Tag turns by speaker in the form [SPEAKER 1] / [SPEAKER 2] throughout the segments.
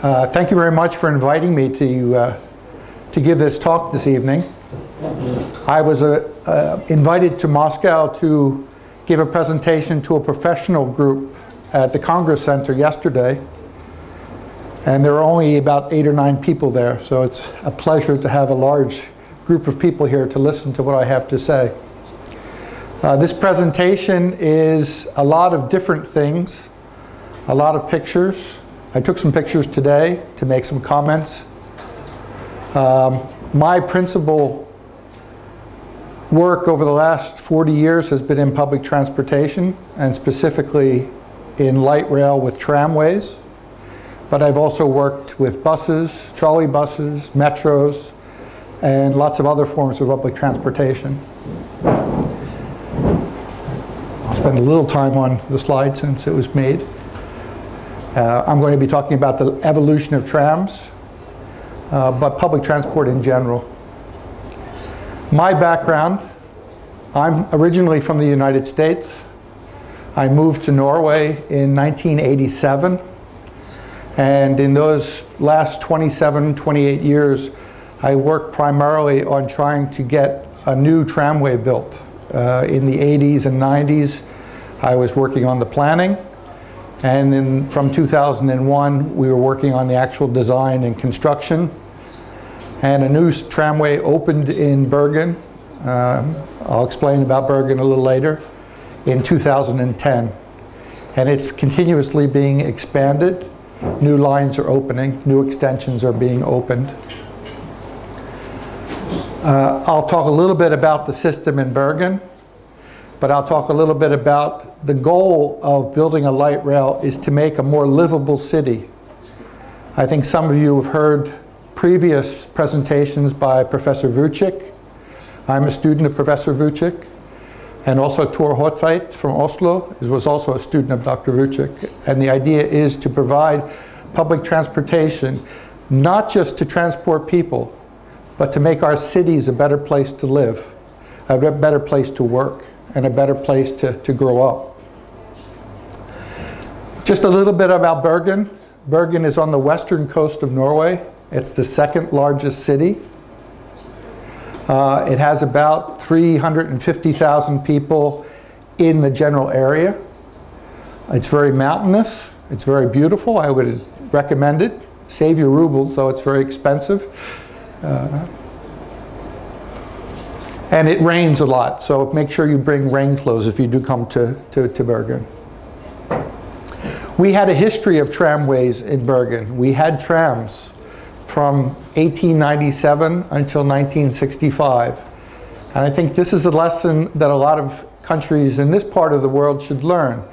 [SPEAKER 1] Thank you very much for inviting me to give this talk this evening. I was invited to Moscow to give a presentation to a professional group at the Congress Center yesterday. And there are only about 8 or 9 people there, so it's a pleasure to have a large group of people here to listen to what I have to say. This presentation is a lot of different things, a lot of pictures. I took some pictures today to make some comments. My principal work over the last 40 years has been in public transportation, and specifically in light rail with tramways. But I've also worked with buses, trolley buses, metros, and lots of other forms of public transportation. I'll spend a little time on the slide since it was made. I'm going to be talking about the evolution of trams, but public transport in general. My background, I'm originally from the United States. I moved to Norway in 1987. And in those last 27, 28 years, I worked primarily on trying to get a new tramway built. In the 80s and 90s, I was working on the planning. And then from 2001, we were working on the actual design and construction. And a new tramway opened in Bergen. I'll explain about Bergen a little later, in 2010. And it's continuously being expanded. New lines are opening, new extensions are being opened. I'll talk a little bit about the system in Bergen, but I'll talk a little bit about the goal of building a light rail is to make a more livable city. I think some of you have heard previous presentations by Professor Vucik. I'm a student of Professor Vucik. And also Tor Hotveit from Oslo was also a student of Dr. Vucik. And the idea is to provide public transportation, not just to transport people, but to make our cities a better place to live, a better place to work, and a better place to grow up. Just a little bit about Bergen. Bergen is on the western coast of Norway. It's the second largest city. It has about 350,000 people in the general area. It's very mountainous. It's very beautiful. I would recommend it. Save your rubles, though it's very expensive. And it rains a lot, so make sure you bring rain clothes if you do come to Bergen. We had a history of tramways in Bergen. We had trams from 1897 until 1965. And I think this is a lesson that a lot of countries in this part of the world should learn.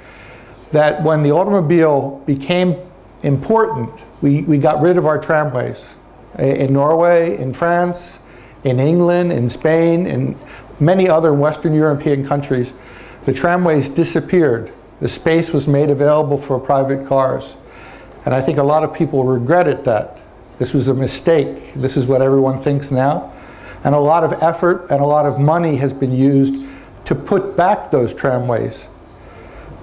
[SPEAKER 1] That when the automobile became important, we got rid of our tramways. In Norway, in France, in England, in Spain, in many other Western European countries, the tramways disappeared. The space was made available for private cars. And I think a lot of people regretted that. This was a mistake. This is what everyone thinks now. And a lot of effort and a lot of money has been used to put back those tramways.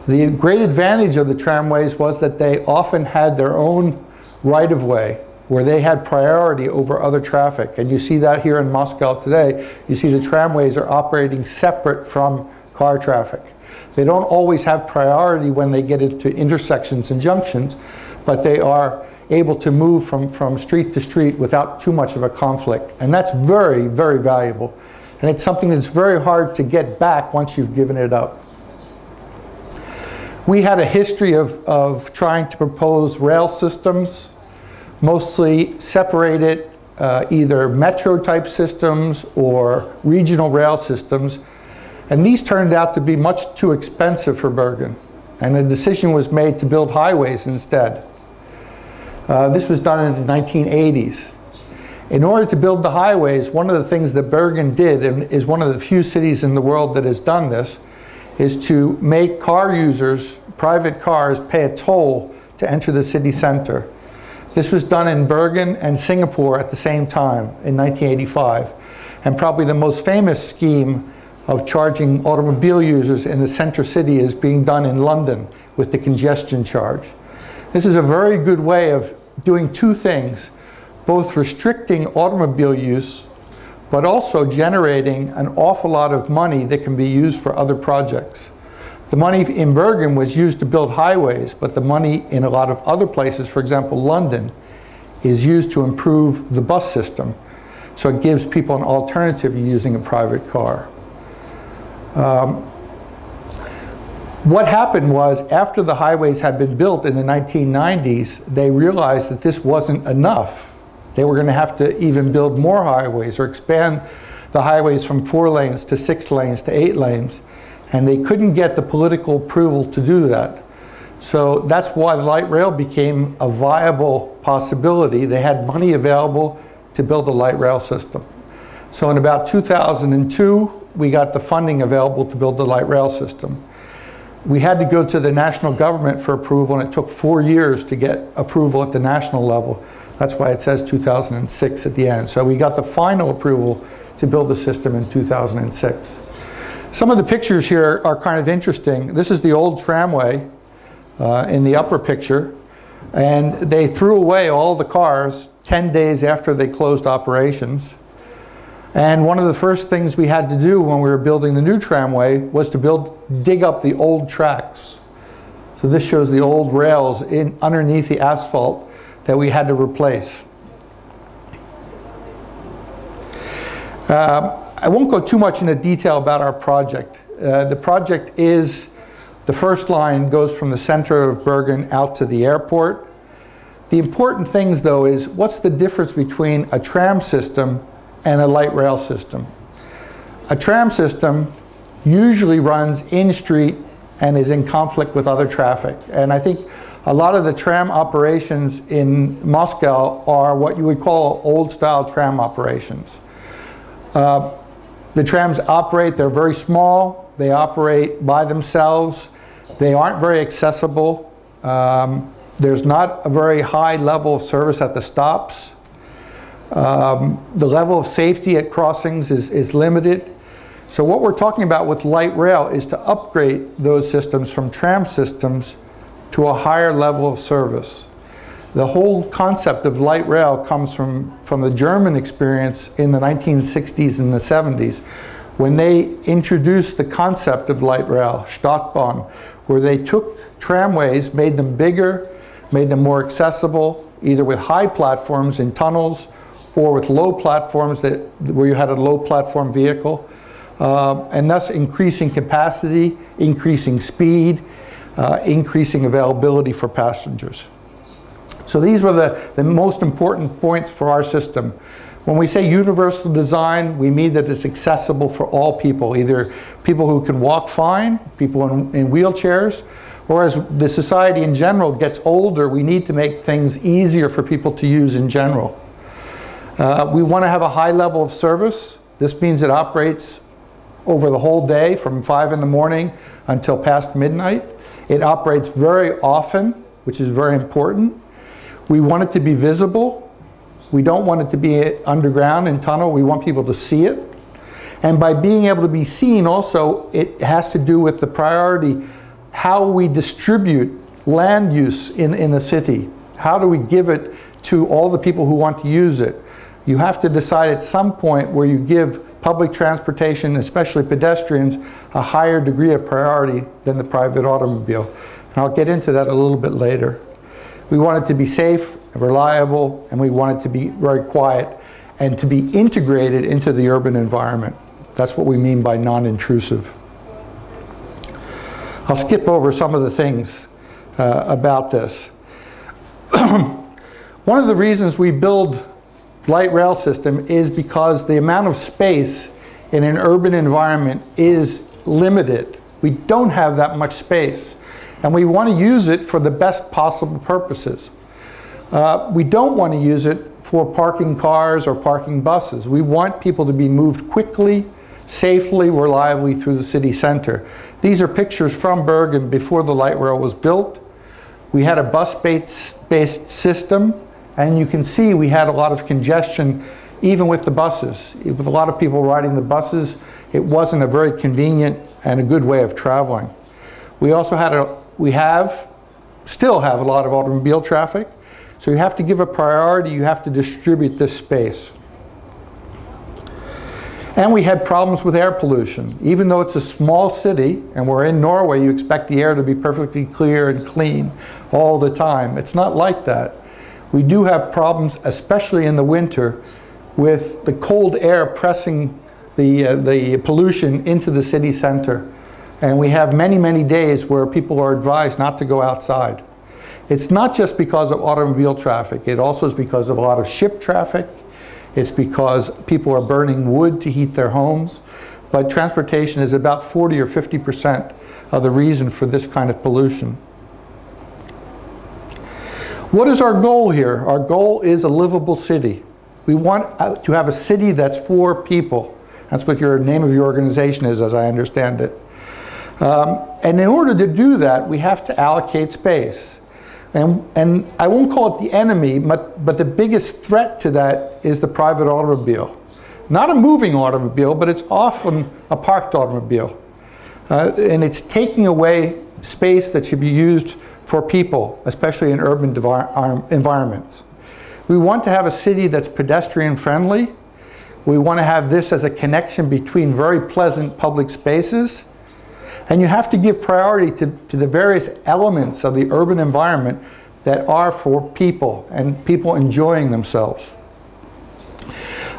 [SPEAKER 1] The great advantage of the tramways was that they often had their own right-of-way where they had priority over other traffic. And you see that here in Moscow today. You see the tramways are operating separate from car traffic. They don't always have priority when they get into intersections and junctions, but they are able to move from street to street without too much of a conflict. And that's very, very valuable. And it's something that's very hard to get back once you've given it up. We had a history of trying to propose rail systems, mostly separated either metro type systems or regional rail systems. And these turned out to be much too expensive for Bergen. And a decision was made to build highways instead. This was done in the 1980s. In order to build the highways, one of the things that Bergen did, and is one of the few cities in the world that has done this, is to make car users, private cars, pay a toll to enter the city center. This was done in Bergen and Singapore at the same time in 1985. And probably the most famous scheme of charging automobile users in the center city is being done in London with the congestion charge. This is a very good way of doing two things, both restricting automobile use, but also generating an awful lot of money that can be used for other projects. The money in Bergen was used to build highways, but the money in a lot of other places, for example, London, is used to improve the bus system. So it gives people an alternative to using a private car. What happened was, after the highways had been built in the 1990s, they realized that this wasn't enough. They were going to have to even build more highways or expand the highways from 4 lanes to 6 lanes to 8 lanes. And they couldn't get the political approval to do that. So that's why the light rail became a viable possibility. They had money available to build a light rail system. So in about 2002, we got the funding available to build the light rail system. We had to go to the national government for approval, and it took 4 years to get approval at the national level. That's why it says 2006 at the end. So we got the final approval to build the system in 2006. Some of the pictures here are kind of interesting. This is the old tramway in the upper picture, and they threw away all the cars 10 days after they closed operations. And one of the first things we had to do when we were building the new tramway was to dig up the old tracks. So this shows the old rails underneath the asphalt that we had to replace. I won't go too much into detail about our project. The project is, the first line goes from the center of Bergen out to the airport. The important things, though, is what's the difference between a tram system and a light rail system. A tram system usually runs in-street and is in conflict with other traffic. And I think a lot of the tram operations in Moscow are what you would call old-style tram operations. The trams operate, they're very small, they operate by themselves, they aren't very accessible, there's not a very high level of service at the stops. The level of safety at crossings is limited. So what we're talking about with light rail is to upgrade those systems from tram systems to a higher level of service. The whole concept of light rail comes from the German experience in the 1960s and the 70s, when they introduced the concept of light rail, Stadtbahn, where they took tramways, made them bigger, made them more accessible, either with high platforms in tunnels or with low platforms where you had a low platform vehicle, and thus increasing capacity, increasing speed, increasing availability for passengers. So these were the most important points for our system. When we say universal design, we mean that it's accessible for all people, either people who can walk fine, people in wheelchairs, or as the society in general gets older, we need to make things easier for people to use in general. We want to have a high level of service. This means it operates over the whole day from 5 in the morning until past midnight. It operates very often, which is very important. We want it to be visible. We don't want it to be underground in tunnel. We want people to see it. And by being able to be seen also, it has to do with the priority, how we distribute land use in the city. How do we give it to all the people who want to use it? You have to decide at some point where you give public transportation, especially pedestrians, a higher degree of priority than the private automobile. And I'll get into that a little bit later. We want it to be safe, reliable, and we want it to be very quiet and to be integrated into the urban environment. That's what we mean by non-intrusive. I'll skip over some of the things about this. One of the reasons we build light rail system is because the amount of space in an urban environment is limited. We don't have that much space, and we want to use it for the best possible purposes. We don't want to use it for parking cars or parking buses. We want people to be moved quickly, safely, reliably through the city center. These are pictures from Bergen before the light rail was built. We had a bus-based system, and you can see we had a lot of congestion even with the buses. With a lot of people riding the buses, it wasn't a very convenient and a good way of traveling. We also had still have a lot of automobile traffic. So you have to give a priority, you have to distribute this space. And we had problems with air pollution. Even though it's a small city, and we're in Norway, you expect the air to be perfectly clear and clean all the time. It's not like that. We do have problems, especially in the winter, with the cold air pressing the pollution into the city center. And we have many, many days where people are advised not to go outside. It's not just because of automobile traffic. It also is because of a lot of ship traffic. It's because people are burning wood to heat their homes. But transportation is about 40 or 50% of the reason for this kind of pollution. What is our goal here? Our goal is a livable city. We want to have a city that's for people. That's what your name of your organization is, as I understand it. And in order to do that, we have to allocate space. And I won't call it the enemy, but the biggest threat to that is the private automobile. Not a moving automobile, but it's often a parked automobile. And it's taking away space that should be used for people, especially in urban environments. We want to have a city that's pedestrian friendly. We want to have this as a connection between very pleasant public spaces. And you have to give priority to the various elements of the urban environment that are for people and people enjoying themselves.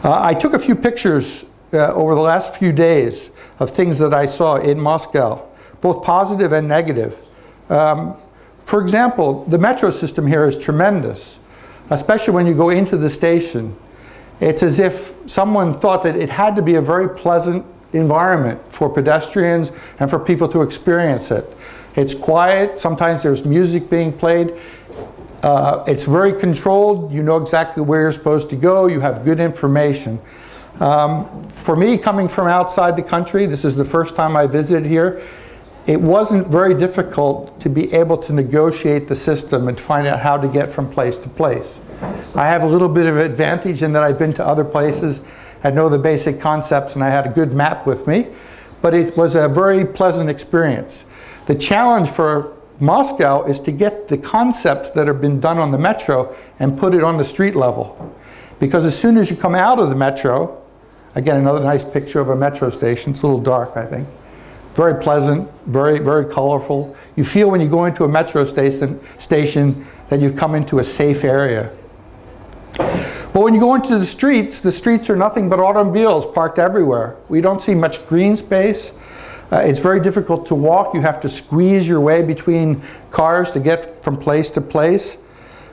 [SPEAKER 1] I took a few pictures over the last few days of things that I saw in Moscow, both positive and negative. For example, the metro system here is tremendous, especially when you go into the station. It's as if someone thought that it had to be a very pleasant environment for pedestrians and for people to experience it. It's quiet, sometimes there's music being played. It's very controlled, you know exactly where you're supposed to go, you have good information. For me, coming from outside the country, this is the first time I visited here, it wasn't very difficult to be able to negotiate the system and to find out how to get from place to place. I have a little bit of advantage in that I've been to other places, I know the basic concepts, and I had a good map with me, but it was a very pleasant experience. The challenge for Moscow is to get the concepts that have been done on the metro and put it on the street level. Because as soon as you come out of the metro, again, another nice picture of a metro station, it's a little dark, I think. Very pleasant, very, very colorful. You feel when you go into a metro station that you've come into a safe area. But when you go into the streets are nothing but automobiles parked everywhere. We don't see much green space. It's very difficult to walk. You have to squeeze your way between cars to get from place to place.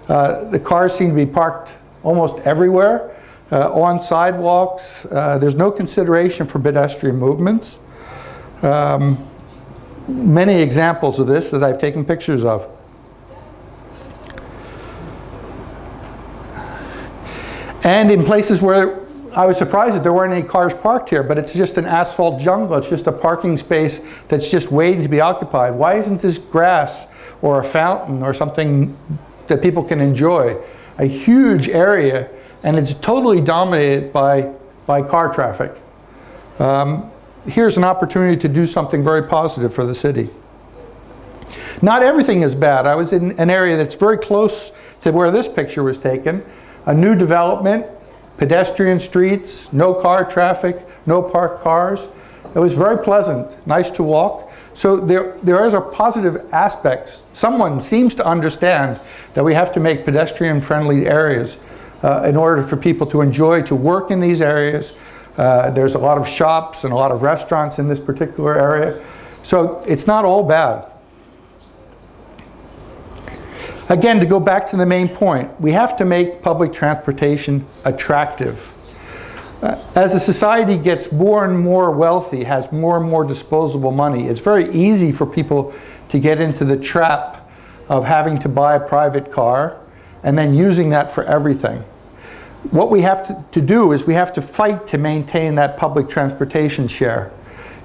[SPEAKER 1] The cars seem to be parked almost everywhere, on sidewalks. There's no consideration for pedestrian movements. Many examples of this that I've taken pictures of. And in places where I was surprised that there weren't any cars parked here, but it's just an asphalt jungle. It's just a parking space that's just waiting to be occupied. Why isn't this grass or a fountain or something that people can enjoy? A huge area, and it's totally dominated by car traffic. Here's an opportunity to do something very positive for the city. Not everything is bad. I was in an area that's very close to where this picture was taken. A new development, pedestrian streets, no car traffic, no parked cars. It was very pleasant, nice to walk. So there is a positive aspects. Someone seems to understand that we have to make pedestrian-friendly areas in order for people to enjoy, to work in these areas. There's a lot of shops and a lot of restaurants in this particular area. So it's not all bad. Again, to go back to the main point, we have to make public transportation attractive. As a society gets more and more wealthy, has more and more disposable money, it's very easy for people to get into the trap of having to buy a private car and then using that for everything. What we have to do is we have to fight to maintain that public transportation share.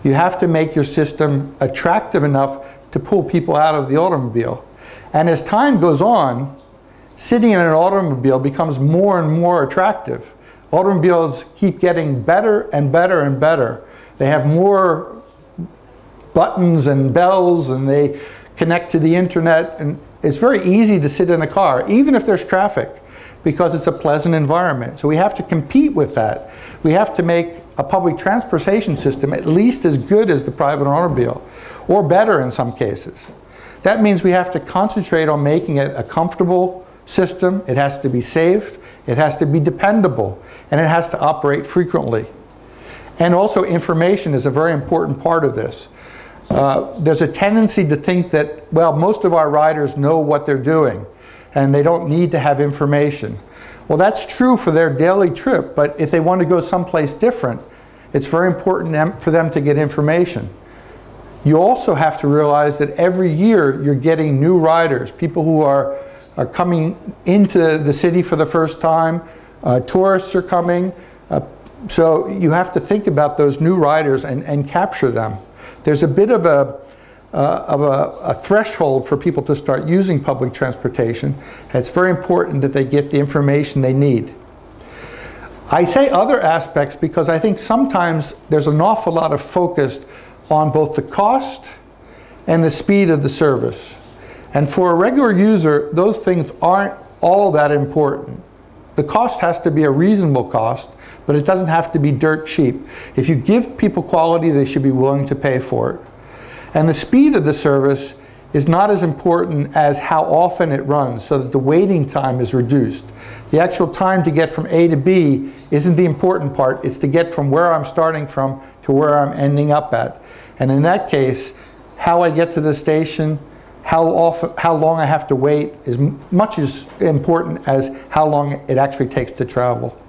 [SPEAKER 1] You have to make your system attractive enough to pull people out of the automobile. And as time goes on, sitting in an automobile becomes more and more attractive. Automobiles keep getting better and better and better. They have more buttons and bells, and they connect to the internet, and it's very easy to sit in a car, even if there's traffic, because it's a pleasant environment. So we have to compete with that. We have to make a public transportation system at least as good as the private automobile, or better in some cases. That means we have to concentrate on making it a comfortable system. It has to be safe, it has to be dependable, and it has to operate frequently. And also information is a very important part of this. There's a tendency to think that, well, most of our riders know what they're doing and they don't need to have information. Well, that's true for their daily trip, but if they want to go someplace different, it's very important for them to get information. You also have to realize that every year you're getting new riders, people who are coming into the city for the first time, tourists are coming, so you have to think about those new riders and capture them. There's a bit of a threshold for people to start using public transportation. It's very important that they get the information they need. I say other aspects because I think sometimes there's an awful lot of focus on both the cost and the speed of the service. And for a regular user, those things aren't all that important. The cost has to be a reasonable cost, but it doesn't have to be dirt cheap. If you give people quality, they should be willing to pay for it. And the speed of the service is not as important as how often it runs, so that the waiting time is reduced. The actual time to get from A to B isn't the important part. It's to get from where I'm starting from to where I'm ending up at. And in that case, how I get to the station, how long I have to wait is much as important as how long it actually takes to travel.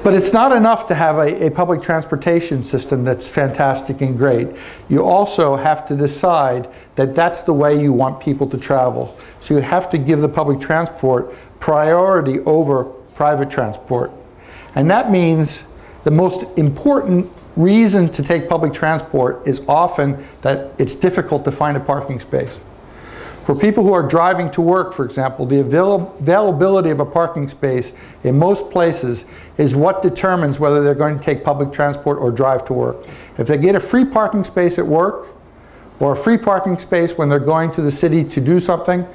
[SPEAKER 1] But it's not enough to have a public transportation system that's fantastic and great. You also have to decide that that's the way you want people to travel. So you have to give the public transport priority over private transport. And that means the most important reason to take public transport is often that it's difficult to find a parking space. For people who are driving to work, for example, the availability of a parking space in most places is what determines whether they're going to take public transport or drive to work. If they get a free parking space at work or a free parking space when they're going to the city to do something,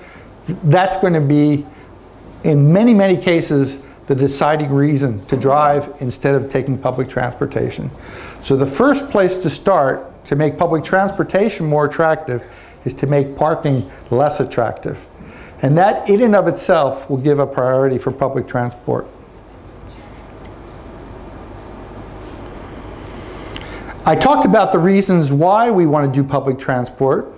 [SPEAKER 1] that's going to be, in many, many cases, the deciding reason to drive instead of taking public transportation. So the first place to start to make public transportation more attractive is to make parking less attractive. And that in and of itself will give a priority for public transport. I talked about the reasons why we want to do public transport.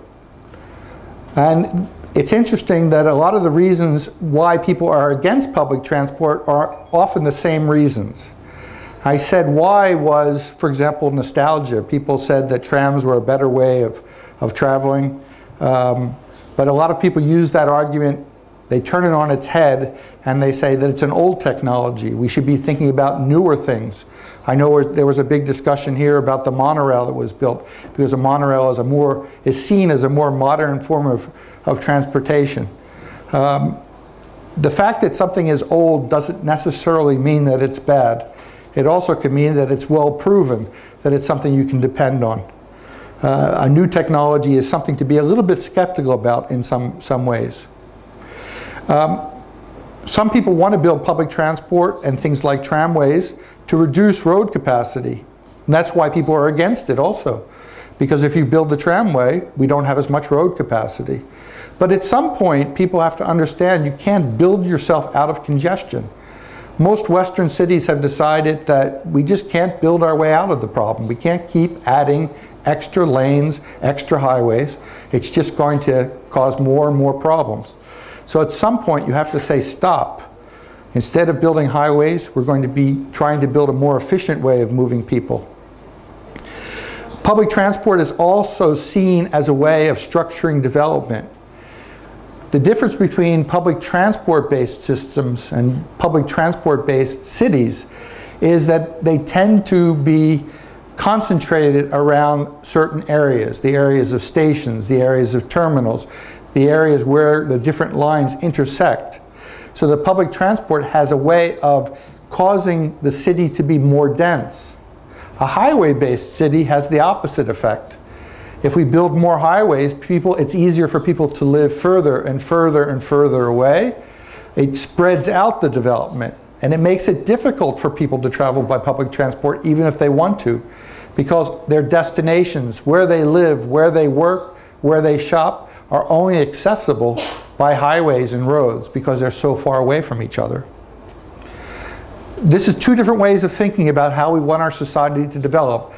[SPEAKER 1] And it's interesting that a lot of the reasons why people are against public transport are often the same reasons. I said why was, for example, nostalgia. People said that trams were a better way of traveling. But a lot of people use that argument, they turn it on its head, and they say that it's an old technology. We should be thinking about newer things. I know there was a big discussion here about the monorail that was built, because a monorail is seen as a more modern form of transportation. The fact that something is old doesn't necessarily mean that it's bad. It also can mean that it's well proven, that it's something you can depend on. A new technology is something to be a little bit skeptical about in some ways. Some people want to build public transport and things like tramways to reduce road capacity. And that's why people are against it also. Because if you build the tramway, we don't have as much road capacity. But at some point, people have to understand you can't build yourself out of congestion. Most Western cities have decided that we just can't build our way out of the problem. We can't keep adding extra lanes, extra highways. It's just going to cause more and more problems. So at some point you have to say stop. Instead of building highways, we're going to be trying to build a more efficient way of moving people. Public transport is also seen as a way of structuring development. The difference between public transport-based systems and public transport-based cities is that they tend to be concentrated around certain areas, the areas of stations, the areas of terminals, the areas where the different lines intersect. So the public transport has a way of causing the city to be more dense. A highway-based city has the opposite effect. If we build more highways, it's easier for people to live further and further and further away. It spreads out the development, and it makes it difficult for people to travel by public transport even if they want to, because their destinations, where they live, where they work, where they shop, are only accessible by highways and roads because they're so far away from each other. This is two different ways of thinking about how we want our society to develop.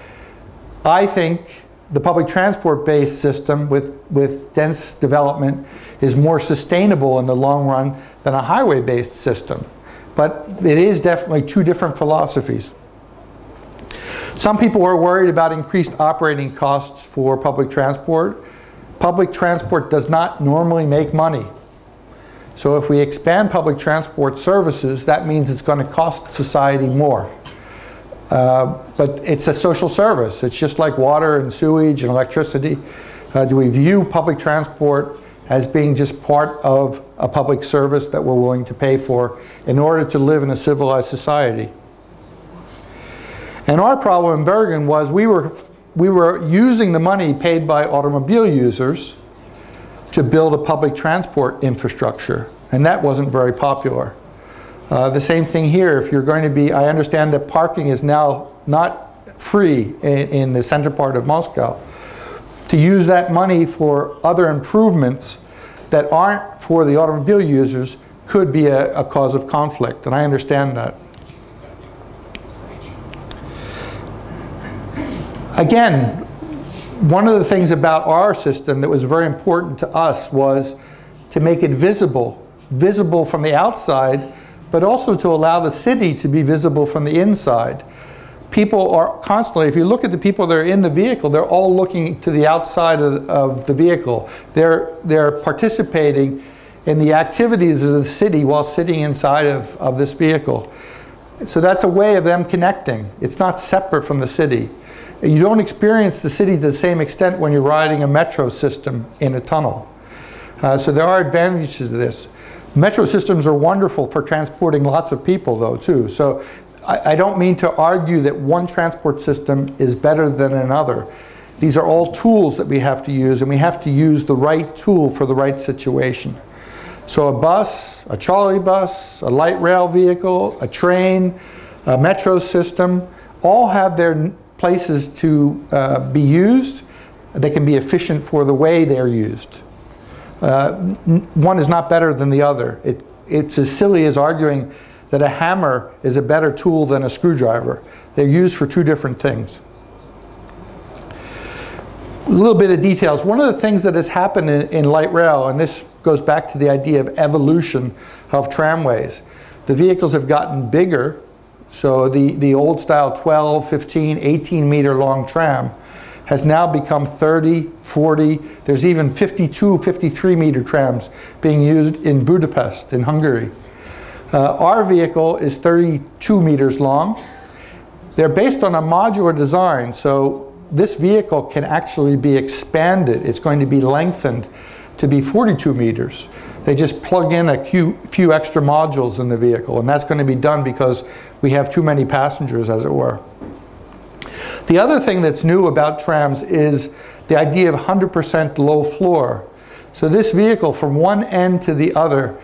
[SPEAKER 1] I think the public transport-based system with dense development is more sustainable in the long run than a highway-based system. But it is definitely two different philosophies. Some people are worried about increased operating costs for public transport. Public transport does not normally make money. So if we expand public transport services, that means it's going to cost society more. But it's a social service. It's just like water and sewage and electricity. Do we view public transport as being just part of a public service that we're willing to pay for in order to live in a civilized society? And our problem in Bergen was we were using the money paid by automobile users to build a public transport infrastructure, and that wasn't very popular. The same thing here. If you're going to be, I understand that parking is now not free in the center part of Moscow. To use that money for other improvements that aren't for the automobile users could be a cause of conflict, and I understand that. Again, one of the things about our system that was very important to us was to make it visible from the outside, but also to allow the city to be visible from the inside. People are constantly, if you look at the people that are in the vehicle, they're all looking to the outside of the vehicle. They're participating in the activities of the city while sitting inside of this vehicle. So that's a way of them connecting. It's not separate from the city. You don't experience the city to the same extent when you're riding a metro system in a tunnel. So there are advantages to this. Metro systems are wonderful for transporting lots of people though too. So I don't mean to argue that one transport system is better than another. These are all tools that we have to use, and we have to use the right tool for the right situation. So a bus, a trolley bus, a light rail vehicle, a train, a metro system, all have their places to be used. They can be efficient for the way they're used. One is not better than the other. It's as silly as arguing that a hammer is a better tool than a screwdriver. They're used for two different things. A little bit of details. One of the things that has happened in light rail, and this goes back to the idea of evolution of tramways. The vehicles have gotten bigger, so the old style 12, 15, 18 meter long tram has now become 30, 40, there's even 52, 53 meter trams being used in Budapest, in Hungary. Our vehicle is 32 meters long. They're based on a modular design, so this vehicle can actually be expanded. It's going to be lengthened to be 42 meters. They just plug in a few extra modules in the vehicle, and that's going to be done because we have too many passengers, as it were. The other thing that's new about trams is the idea of 100% low floor. So this vehicle, from one end to the other,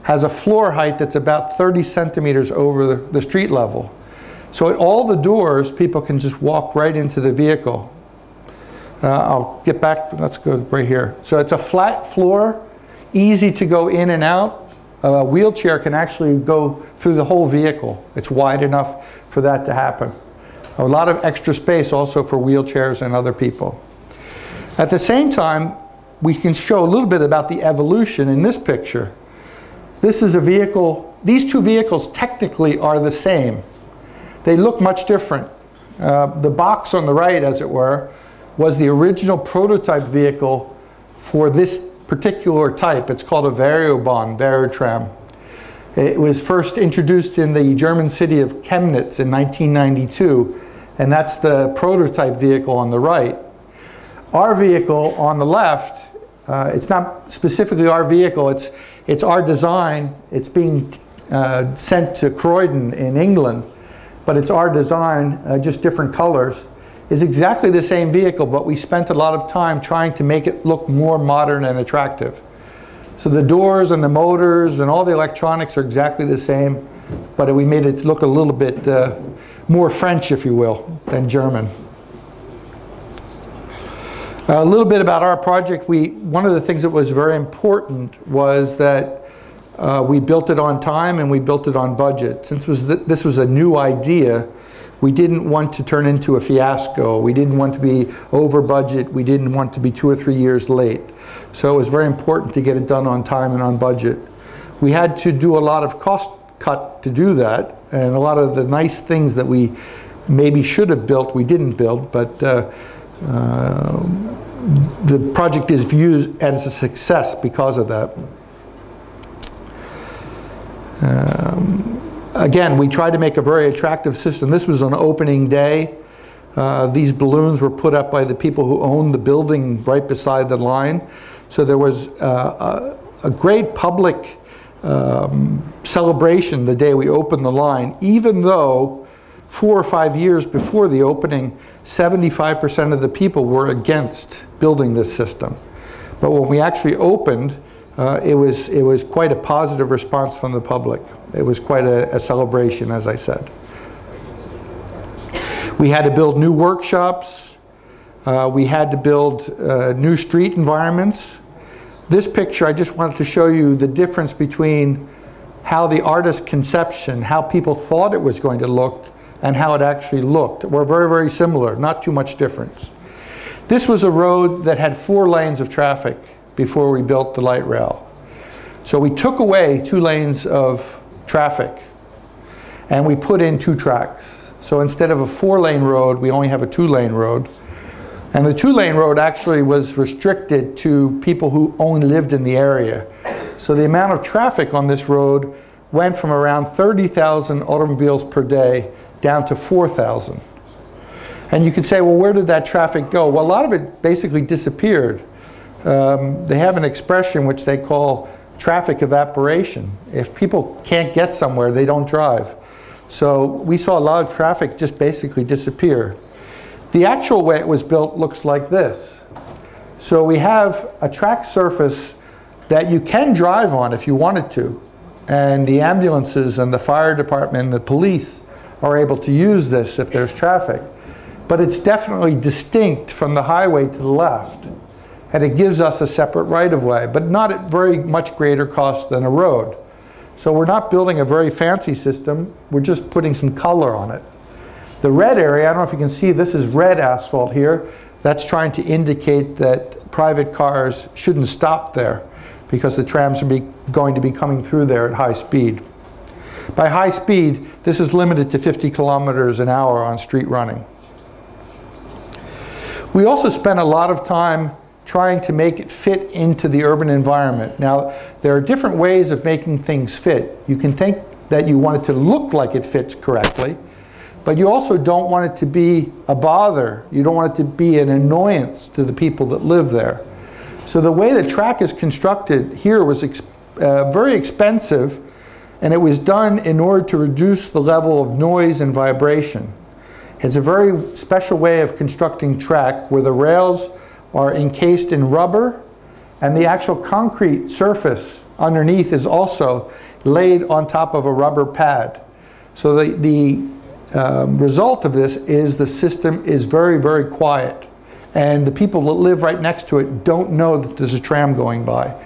[SPEAKER 1] has a floor height that's about 30 centimeters over the street level. So at all the doors, people can just walk right into the vehicle. I'll get back, let's go right here. So it's a flat floor, easy to go in and out. A wheelchair can actually go through the whole vehicle. It's wide enough for that to happen. A lot of extra space also for wheelchairs and other people. At the same time, we can show a little bit about the evolution in this picture. This is a vehicle, these two vehicles technically are the same. They look much different. The box on the right, as it were, was the original prototype vehicle for this particular type. It's called a Variobahn, It was first introduced in the German city of Chemnitz in 1992, and that's the prototype vehicle on the right. Our vehicle on the left, it's not specifically our vehicle, it's our design. It's being sent to Croydon in England, but it's our design, just different colors. is exactly the same vehicle, but we spent a lot of time trying to make it look more modern and attractive. So the doors and the motors and all the electronics are exactly the same, but we made it look a little bit more French, if you will, than German. A little bit about our project. One of the things that was very important was that we built it on time and we built it on budget. Since this was a new idea, we didn't want to turn into a fiasco. We didn't want to be over budget. We didn't want to be 2 or 3 years late. So it was very important to get it done on time and on budget. We had to do a lot of cost cut to do that, and a lot of the nice things that we maybe should have built, we didn't build, but the project is viewed as a success because of that. Again, we tried to make a very attractive system. This was on opening day. These balloons were put up by the people who owned the building right beside the line. So there was a great public celebration the day we opened the line, even though 4 or 5 years before the opening, 75% of the people were against building this system. But when we actually opened, it was quite a positive response from the public. It was quite a celebration, as I said. We had to build new workshops. We had to build new street environments. This picture, I just wanted to show you the difference between how the artist's conception, how people thought it was going to look, and how it actually looked. We're very, very similar, not too much difference. This was a road that had 4 lanes of traffic before we built the light rail. So we took away 2 lanes of traffic and we put in 2 tracks. So instead of a 4-lane road, we only have a 2-lane road. And the 2-lane road actually was restricted to people who only lived in the area. So the amount of traffic on this road went from around 30,000 automobiles per day down to 4,000. And you could say, well, where did that traffic go? Well, a lot of it basically disappeared. They have an expression which they call traffic evaporation. If people can't get somewhere, they don't drive. So we saw a lot of traffic just basically disappear. The actual way it was built looks like this. So we have a track surface that you can drive on if you wanted to. And the ambulances and the fire department and the police are able to use this if there's traffic. But it's definitely distinct from the highway to the left. And it gives us a separate right-of-way, but not at very much greater cost than a road. So we're not building a very fancy system, we're just putting some color on it. The red area, I don't know if you can see, this is red asphalt here. That's trying to indicate that private cars shouldn't stop there because the trams are going to be coming through there at high speed. By high speed, this is limited to 50 kilometers an hour on street running. We also spent a lot of time trying to make it fit into the urban environment. Now, there are different ways of making things fit. You can think that you want it to look like it fits correctly, but you also don't want it to be a bother. You don't want it to be an annoyance to the people that live there. So the way the track is constructed here was very expensive, and it was done in order to reduce the level of noise and vibration. It's a very special way of constructing track where the rails are encased in rubber, and the actual concrete surface underneath is also laid on top of a rubber pad. So the result of this is the system is very, very quiet. And the people that live right next to it don't know that there's a tram going by.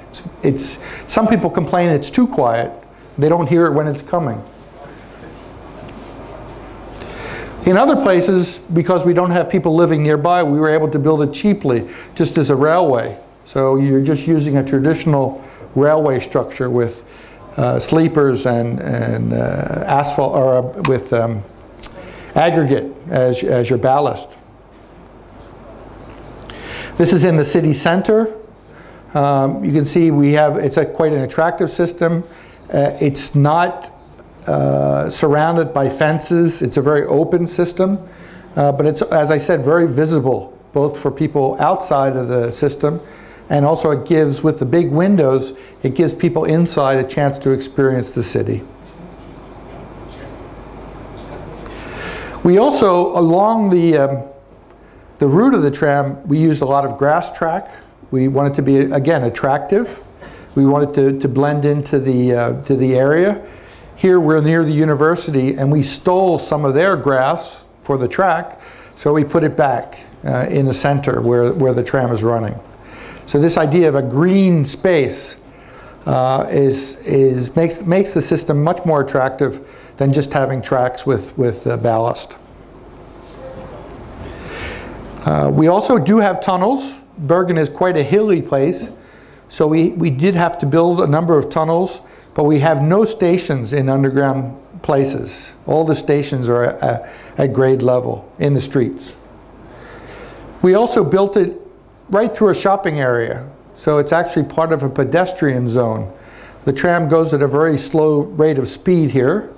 [SPEAKER 1] Some people complain it's too quiet. They don't hear it when it's coming. In other places, because we don't have people living nearby, we were able to build it cheaply, just as a railway. So you're just using a traditional railway structure with sleepers and asphalt, or with aggregate as your ballast. This is in the city center. You can see it's quite an attractive system. It's not surrounded by fences. It's a very open system, but it's, as I said, very visible, both for people outside of the system, and also it gives, with the big windows, it gives people inside a chance to experience the city. We also, along the The route of the tram, we used a lot of grass track. We want it to be, again, attractive. We want it to blend into the area. Here we're near the university, and we stole some of their grass for the track, so we put it back in the center where the tram is running. So this idea of a green space makes the system much more attractive than just having tracks with ballast. We also do have tunnels. Bergen is quite a hilly place, so we did have to build a number of tunnels, but we have no stations in underground places. All the stations are at grade level in the streets. We also built it right through a shopping area, so it's actually part of a pedestrian zone. The tram goes at a very slow rate of speed here,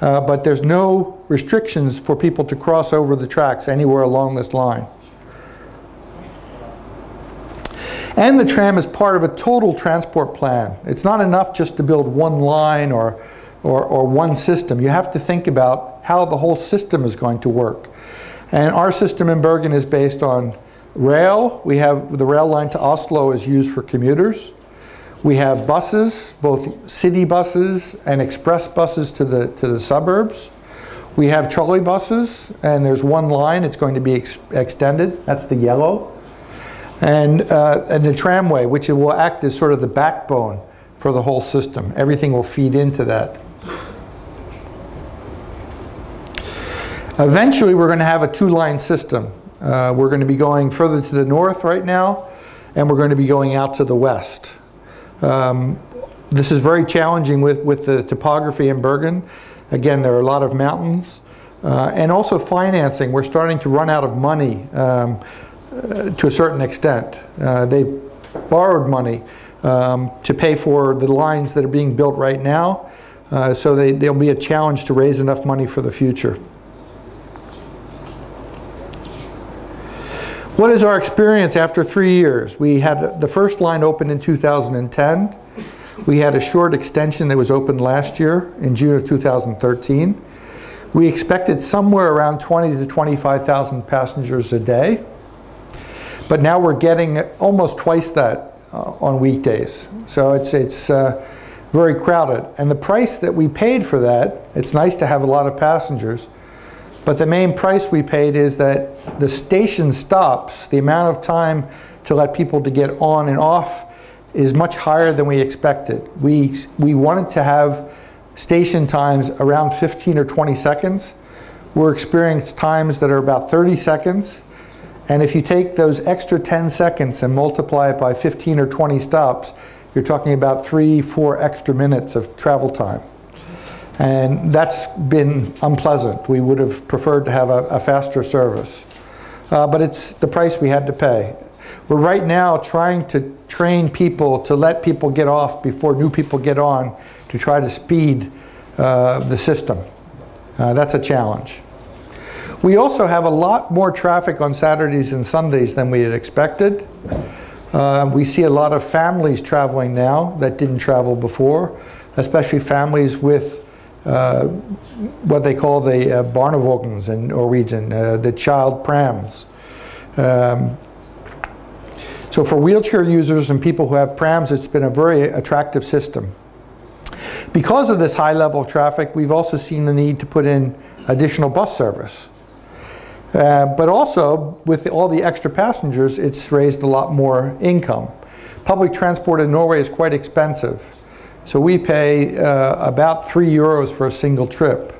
[SPEAKER 1] but there's no restrictions for people to cross over the tracks anywhere along this line. And the tram is part of a total transport plan. It's not enough just to build one line or one system. You have to think about how the whole system is going to work. And our system in Bergen is based on rail. We have the rail line to Oslo is used for commuters. We have buses, both city buses and express buses to the suburbs. We have trolley buses, and there's one line. It's going to be extended. That's the yellow. And the tramway, which will act as sort of the backbone for the whole system. Everything will feed into that. Eventually, we're going to have a two-line system. We're going to be going further to the north right now, and we're going to be going out to the west. This is very challenging with the topography in Bergen. Again, there are a lot of mountains. And also financing. We're starting to run out of money to a certain extent. They've borrowed money to pay for the lines that are being built right now. So there'll be a challenge to raise enough money for the future. What is our experience after 3 years? We had the first line open in 2010. We had a short extension that was opened last year in June of 2013. We expected somewhere around 20 to 25,000 passengers a day. But now we're getting almost twice that on weekdays. So it's very crowded. And the price that we paid for that, it's nice to have a lot of passengers, but the main price we paid is that the station stops, the amount of time to let people to get on and off is much higher than we expected. We wanted to have station times around 15 or 20 seconds. We're experiencing times that are about 30 seconds. And if you take those extra 10 seconds and multiply it by 15 or 20 stops, you're talking about 3-4 extra minutes of travel time. And that's been unpleasant. We would have preferred to have a faster service. But it's the price we had to pay. We're right now trying to train people to let people get off before new people get on to try to speed the system. That's a challenge. We also have a lot more traffic on Saturdays and Sundays than we had expected. We see a lot of families traveling now that didn't travel before, especially families with what they call the barnevogens in Norwegian, the child prams. So for wheelchair users and people who have prams, it's been a very attractive system. Because of this high level of traffic, we've also seen the need to put in additional bus service. But also, with all the extra passengers, it's raised a lot more income. Public transport in Norway is quite expensive. So we pay about €3 for a single trip.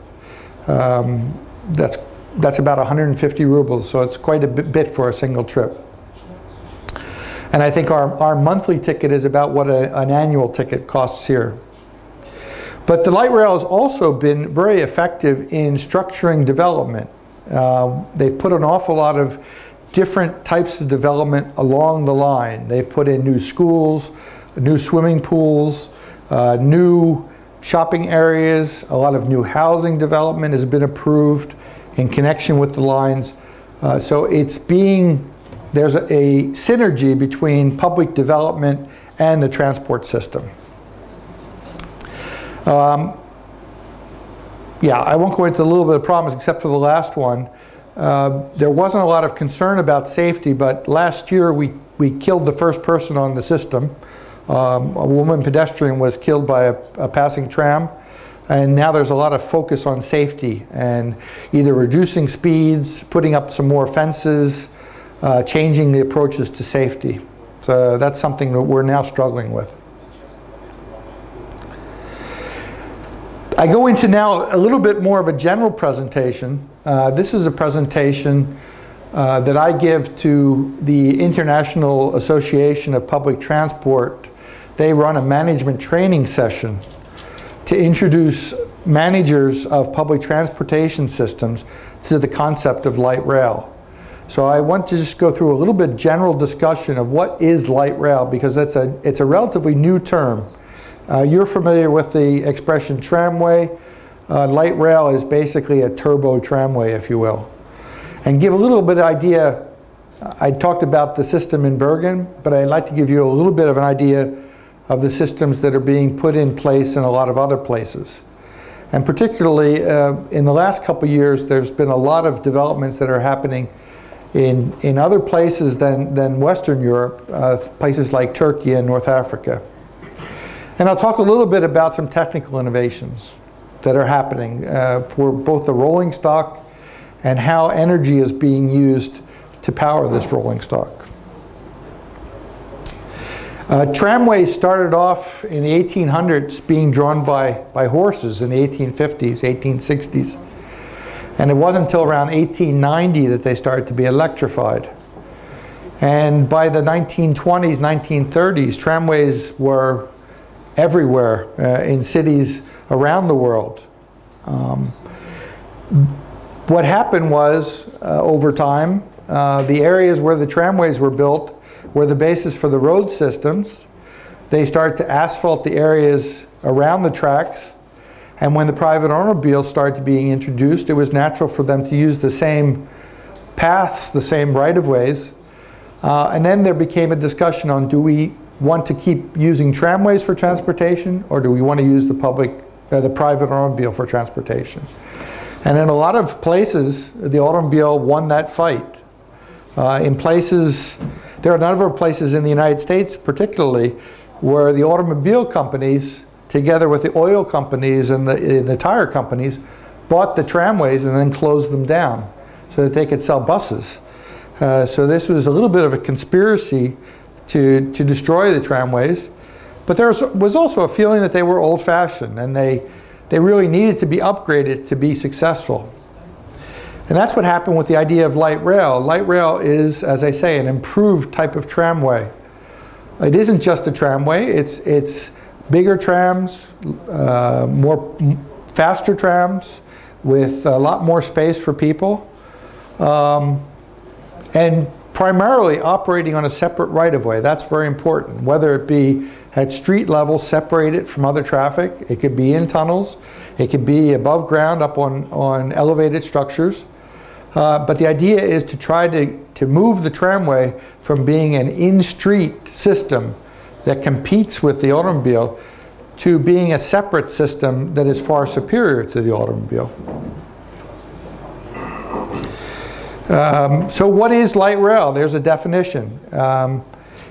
[SPEAKER 1] That's about 150 rubles, so it's quite a bit for a single trip. And I think our monthly ticket is about what an annual ticket costs here. But the light rail has also been very effective in structuring development. They've put an awful lot of different types of development along the line. They've put in new schools, new swimming pools, new shopping areas, a lot of new housing development has been approved in connection with the lines. So there's a synergy between public development and the transport system. Yeah, I won't go into a little bit of problems except for the last one. there wasn't a lot of concern about safety, but last year we killed the first person on the system. A woman pedestrian was killed by a passing tram, and now there's a lot of focus on safety and either reducing speeds, putting up some more fences, changing the approaches to safety. So that's something that we're now struggling with. I go into now a little bit more of a general presentation. This is a presentation that I give to the International Association of Public Transport. They run a management training session to introduce managers of public transportation systems to the concept of light rail. So I want to just go through a little bit general discussion of what is light rail, because it's a relatively new term. You're familiar with the expression tramway. Light rail is basically a turbo tramway, if you will. And give a little bit of idea, I talked about the system in Bergen, but I'd like to give you a little bit of an idea of the systems that are being put in place in a lot of other places. And particularly in the last couple of years, there's been a lot of developments that are happening in other places than Western Europe, places like Turkey and North Africa. And I'll talk a little bit about some technical innovations that are happening for both the rolling stock and how energy is being used to power this rolling stock. Tramways started off in the 1800s being drawn by horses in the 1850s, 1860s. And it wasn't until around 1890 that they started to be electrified. And by the 1920s, 1930s, tramways were everywhere in cities around the world. What happened was, over time, the areas where the tramways were built were the basis for the road systems. They started to asphalt the areas around the tracks, and when the private automobiles started being introduced, it was natural for them to use the same paths, the same right-of-ways. And then there became a discussion on, do we want to keep using tramways for transportation, or do we want to use the private automobile for transportation? And in a lot of places, the automobile won that fight. In places, there are a number of places in the United States particularly, where the automobile companies, together with the oil companies and the tire companies, bought the tramways and then closed them down so that they could sell buses. So this was a little bit of a conspiracy to destroy the tramways. But there was also a feeling that they were old-fashioned and they really needed to be upgraded to be successful. And that's what happened with the idea of light rail. Light rail is, as I say, an improved type of tramway. It isn't just a tramway, it's bigger trams, faster trams with a lot more space for people, and primarily operating on a separate right-of-way. That's very important, whether it be at street level, separated from other traffic. It could be in tunnels. It could be above ground, up on elevated structures. But the idea is to try to move the tramway from being an in-street system that competes with the automobile to being a separate system that is far superior to the automobile. So what is light rail? There's a definition.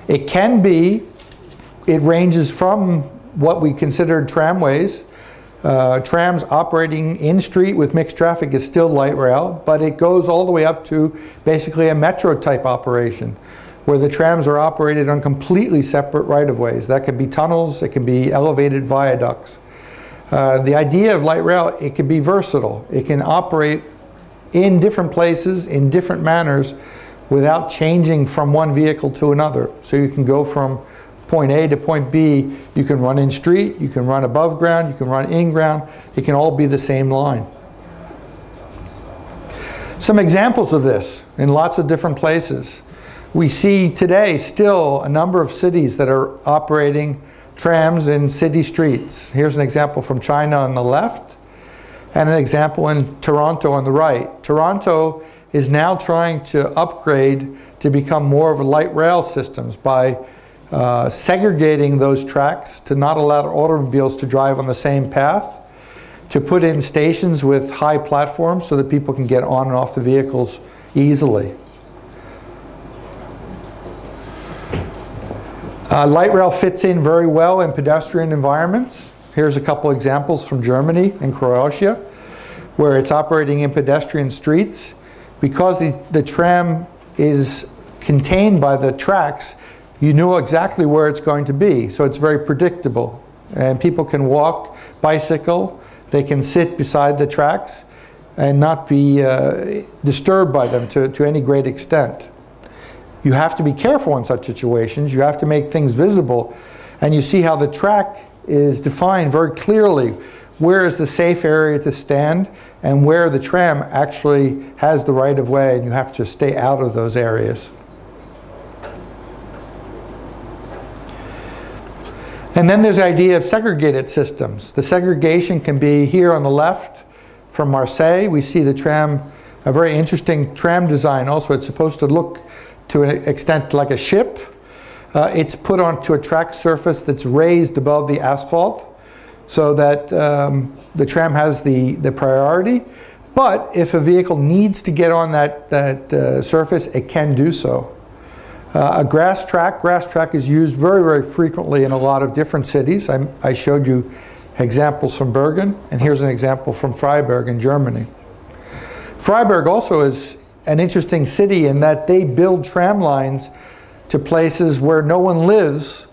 [SPEAKER 1] It ranges from what we consider tramways. Trams operating in street with mixed traffic is still light rail, but it goes all the way up to basically a metro type operation where the trams are operated on completely separate right-of-ways. That could be tunnels, it can be elevated viaducts. The idea of light rail, it can be versatile. It can operate in different places, in different manners, without changing from one vehicle to another. So you can go from point A to point B, you can run in street, you can run above ground, you can run in ground, it can all be the same line. Some examples of this in lots of different places. We see today still a number of cities that are operating trams in city streets. Here's an example from China on the left, and an example in Toronto on the right. Toronto is now trying to upgrade to become more of a light rail systems by segregating those tracks to not allow automobiles to drive on the same path, to put in stations with high platforms so that people can get on and off the vehicles easily. Light rail fits in very well in pedestrian environments. Here's a couple examples from Germany and Croatia, where it's operating in pedestrian streets. Because the tram is contained by the tracks, you know exactly where it's going to be, so it's very predictable. And people can walk, bicycle, they can sit beside the tracks and not be disturbed by them to any great extent. You have to be careful in such situations. You have to make things visible, and you see how the track is defined very clearly. Where is the safe area to stand and where the tram actually has the right of way, and you have to stay out of those areas. And then there's the idea of segregated systems. The segregation can be here on the left from Marseille. We see the tram, a very interesting tram design also. It's supposed to look to an extent like a ship. It's put onto a track surface that's raised above the asphalt so that the tram has the priority. But if a vehicle needs to get on that surface, it can do so. A grass track is used very, very frequently in a lot of different cities. I showed you examples from Bergen, and here's an example from Freiburg in Germany. Freiburg also is an interesting city in that they build tram lines to places where no one lives,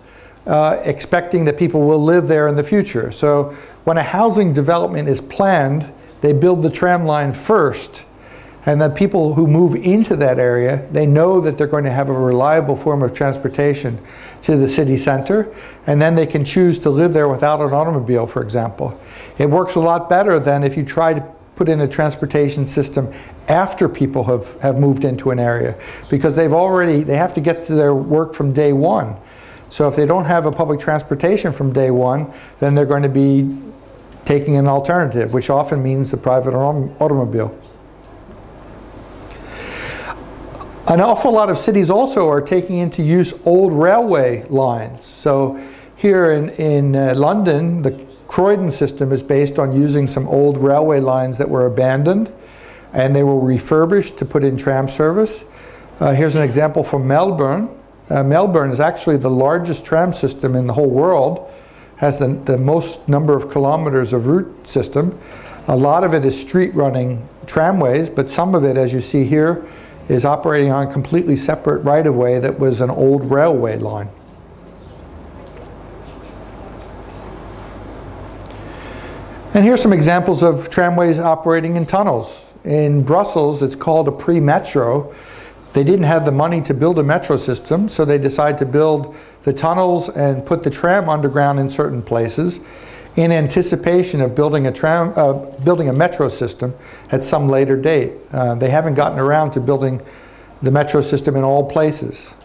[SPEAKER 1] expecting that people will live there in the future. So when a housing development is planned, they build the tram line first, and then people who move into that area, they know that they're going to have a reliable form of transportation to the city center, and then they can choose to live there without an automobile, for example. It works a lot better than if you try to put in a transportation system after people have moved into an area, because they have to get to their work from day one. So if they don't have a public transportation from day one, then they're going to be taking an alternative, which often means the private automobile. An awful lot of cities also are taking into use old railway lines. So here in London, the Croydon system is based on using some old railway lines that were abandoned, and they were refurbished to put in tram service. Here's an example from Melbourne. Melbourne is actually the largest tram system in the whole world, has the most number of kilometers of route system. A lot of it is street running tramways, but some of it, as you see here, is operating on a completely separate right-of-way that was an old railway line. And here's some examples of tramways operating in tunnels. In Brussels, it's called a pre-metro. They didn't have the money to build a metro system, so they decided to build the tunnels and put the tram underground in certain places in anticipation of building a metro system at some later date. They haven't gotten around to building the metro system in all places.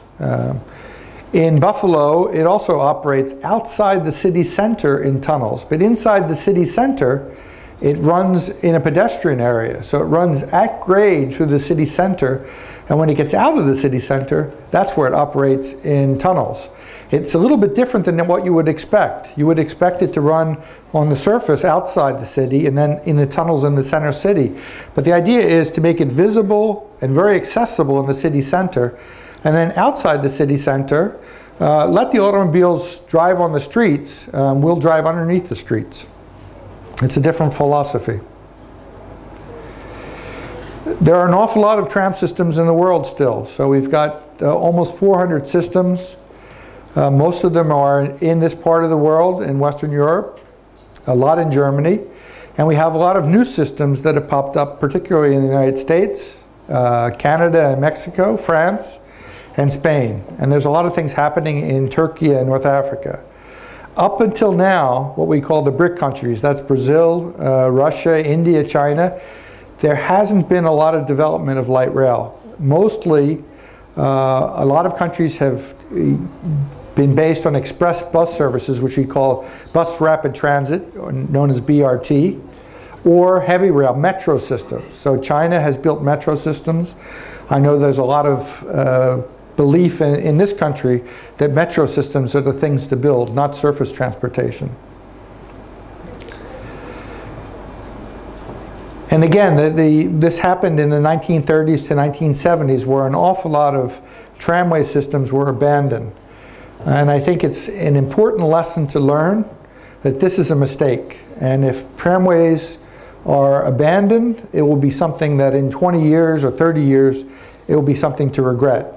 [SPEAKER 1] In Buffalo, it also operates outside the city center in tunnels, but inside the city center, it runs in a pedestrian area. So it runs at grade through the city center, and when it gets out of the city center, that's where it operates in tunnels. It's a little bit different than what you would expect. You would expect it to run on the surface outside the city and then in the tunnels in the center city. But the idea is to make it visible and very accessible in the city center, and then outside the city center, let the automobiles drive on the streets. We'll drive underneath the streets. It's a different philosophy. There are an awful lot of tram systems in the world still. So we've got almost 400 systems. Most of them are in this part of the world, in Western Europe, a lot in Germany. And we have a lot of new systems that have popped up, particularly in the United States, Canada and Mexico, France, and Spain. And there's a lot of things happening in Turkey and North Africa. Up until now, what we call the BRIC countries, that's Brazil, Russia, India, China, there hasn't been a lot of development of light rail. Mostly, a lot of countries have been based on express bus services, which we call bus rapid transit, known as BRT, or heavy rail, metro systems. So China has built metro systems. I know there's a lot of belief in this country that metro systems are the things to build, not surface transportation. And again, this happened in the 1930s to 1970s, where an awful lot of tramway systems were abandoned. And I think it's an important lesson to learn that this is a mistake. And if tramways are abandoned, it will be something that in 20 years or 30 years, it will be something to regret.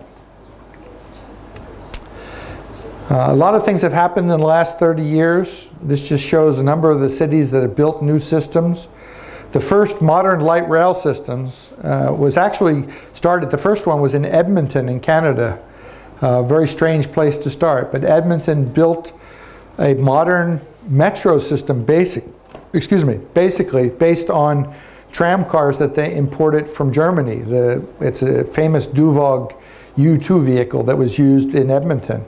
[SPEAKER 1] A lot of things have happened in the last 30 years. This just shows a number of the cities that have built new systems. The first modern light rail systems was actually started, the first one was in Edmonton in Canada. A very strange place to start, but Edmonton built a modern metro system basically based on tram cars that they imported from Germany. It's a famous Duvog U2 vehicle that was used in Edmonton.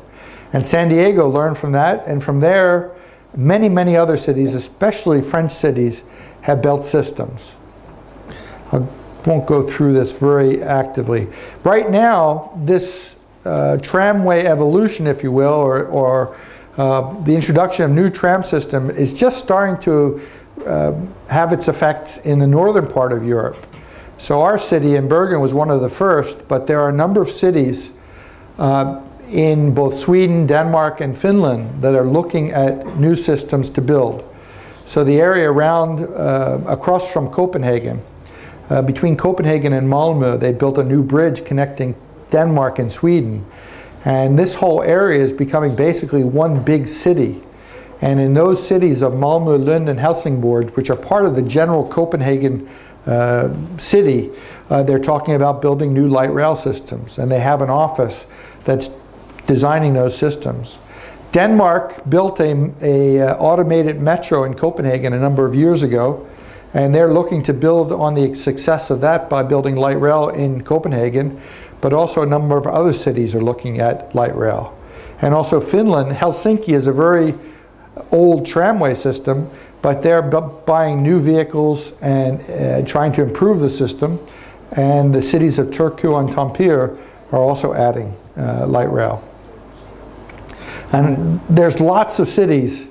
[SPEAKER 1] And San Diego learned from that, and from there, many, many other cities, especially French cities, have built systems. I won't go through this very actively. Right now, this tramway evolution, if you will, or the introduction of new tram system is just starting to have its effects in the northern part of Europe. So our city in Bergen was one of the first, but there are a number of cities in both Sweden, Denmark, and Finland that are looking at new systems to build. So the area around, across from Copenhagen, between Copenhagen and Malmö, they built a new bridge connecting Denmark and Sweden. And this whole area is becoming basically one big city. And in those cities of Malmö, Lund, and Helsingborg, which are part of the general Copenhagen city, they're talking about building new light rail systems. And they have an office that's designing those systems. Denmark built a automated metro in Copenhagen a number of years ago, and they're looking to build on the success of that by building light rail in Copenhagen, but also a number of other cities are looking at light rail. And also Finland, Helsinki is a very old tramway system, but they're buying new vehicles and trying to improve the system, and the cities of Turku and Tampere are also adding light rail. And there's lots of cities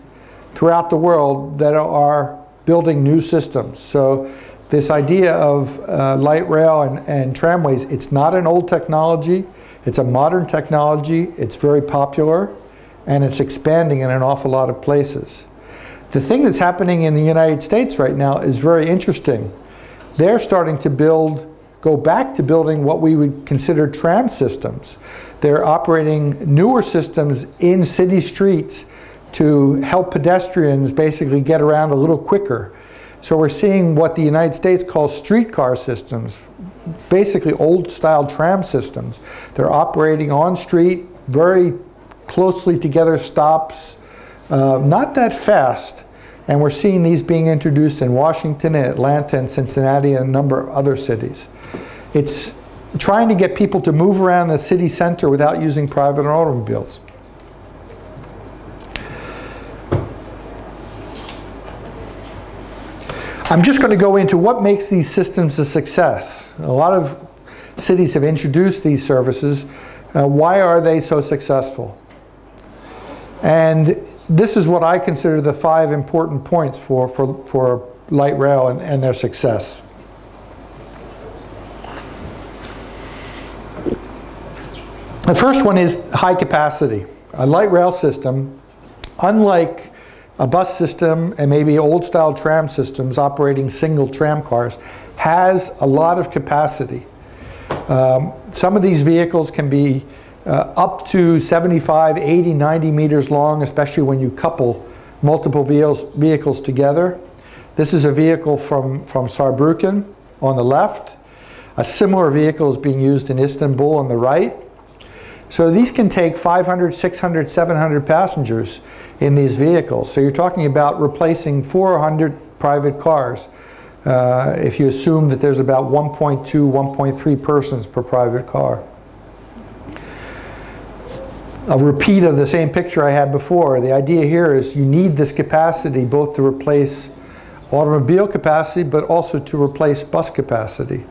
[SPEAKER 1] throughout the world that are building new systems. So this idea of light rail and tramways, it's not an old technology, it's a modern technology, it's very popular, and it's expanding in an awful lot of places. The thing that's happening in the United States right now is very interesting. They're starting to go back to building what we would consider tram systems. They're operating newer systems in city streets to help pedestrians basically get around a little quicker. So we're seeing what the United States calls streetcar systems, basically old-style tram systems. They're operating on street, very closely together stops, not that fast. And we're seeing these being introduced in Washington, and Atlanta, and Cincinnati, and a number of other cities. It's trying to get people to move around the city center without using private automobiles. I'm just going to go into what makes these systems a success. A lot of cities have introduced these services. Why are they so successful? And this is what I consider the 5 important points for light rail and their success. The first one is high capacity. A light rail system, unlike a bus system and maybe old style tram systems operating single tram cars, has a lot of capacity. Some of these vehicles can be up to 75, 80, 90 meters long, especially when you couple multiple vehicles together. This is a vehicle from Saarbrücken on the left. A similar vehicle is being used in Istanbul on the right. So these can take 500, 600, 700 passengers in these vehicles. So you're talking about replacing 400 private cars if you assume that there's about 1.2, 1.3 persons per private car. A repeat of the same picture I had before. The idea here is you need this capacity both to replace automobile capacity, but also to replace bus capacity.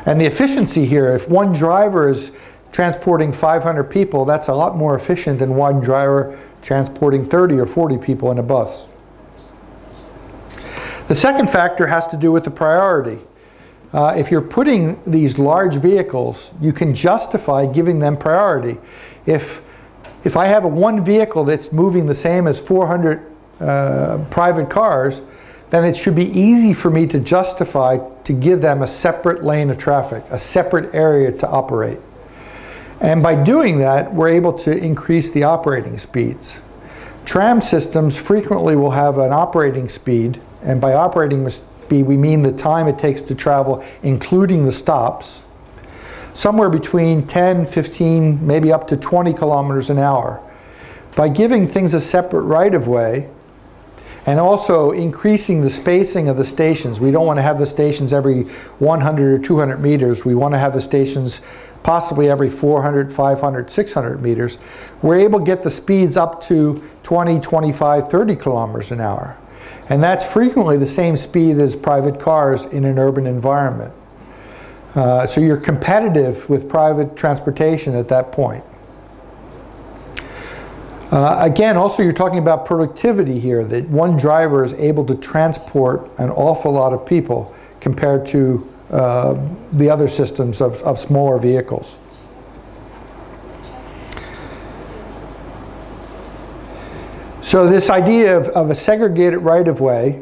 [SPEAKER 1] And the efficiency here, if one driver is transporting 500 people, that's a lot more efficient than one driver transporting 30 or 40 people in a bus. The second factor has to do with the priority. If you're putting these large vehicles, you can justify giving them priority. If I have one vehicle that's moving the same as 400 private cars, then it should be easy for me to justify to give them a separate lane of traffic, a separate area to operate. And by doing that, we're able to increase the operating speeds. Tram systems frequently will have an operating speed, and by operating speed we mean the time it takes to travel, including the stops, somewhere between 10, 15, maybe up to 20 kilometers an hour. By giving things a separate right-of-way, and also increasing the spacing of the stations. We don't want to have the stations every 100 or 200 meters. We want to have the stations possibly every 400, 500, 600 meters. We're able to get the speeds up to 20, 25, 30 kilometers an hour. And that's frequently the same speed as private cars in an urban environment. So you're competitive with private transportation at that point. Again, also you're talking about productivity here, that one driver is able to transport an awful lot of people compared to the other systems of smaller vehicles. So this idea of a segregated right-of-way,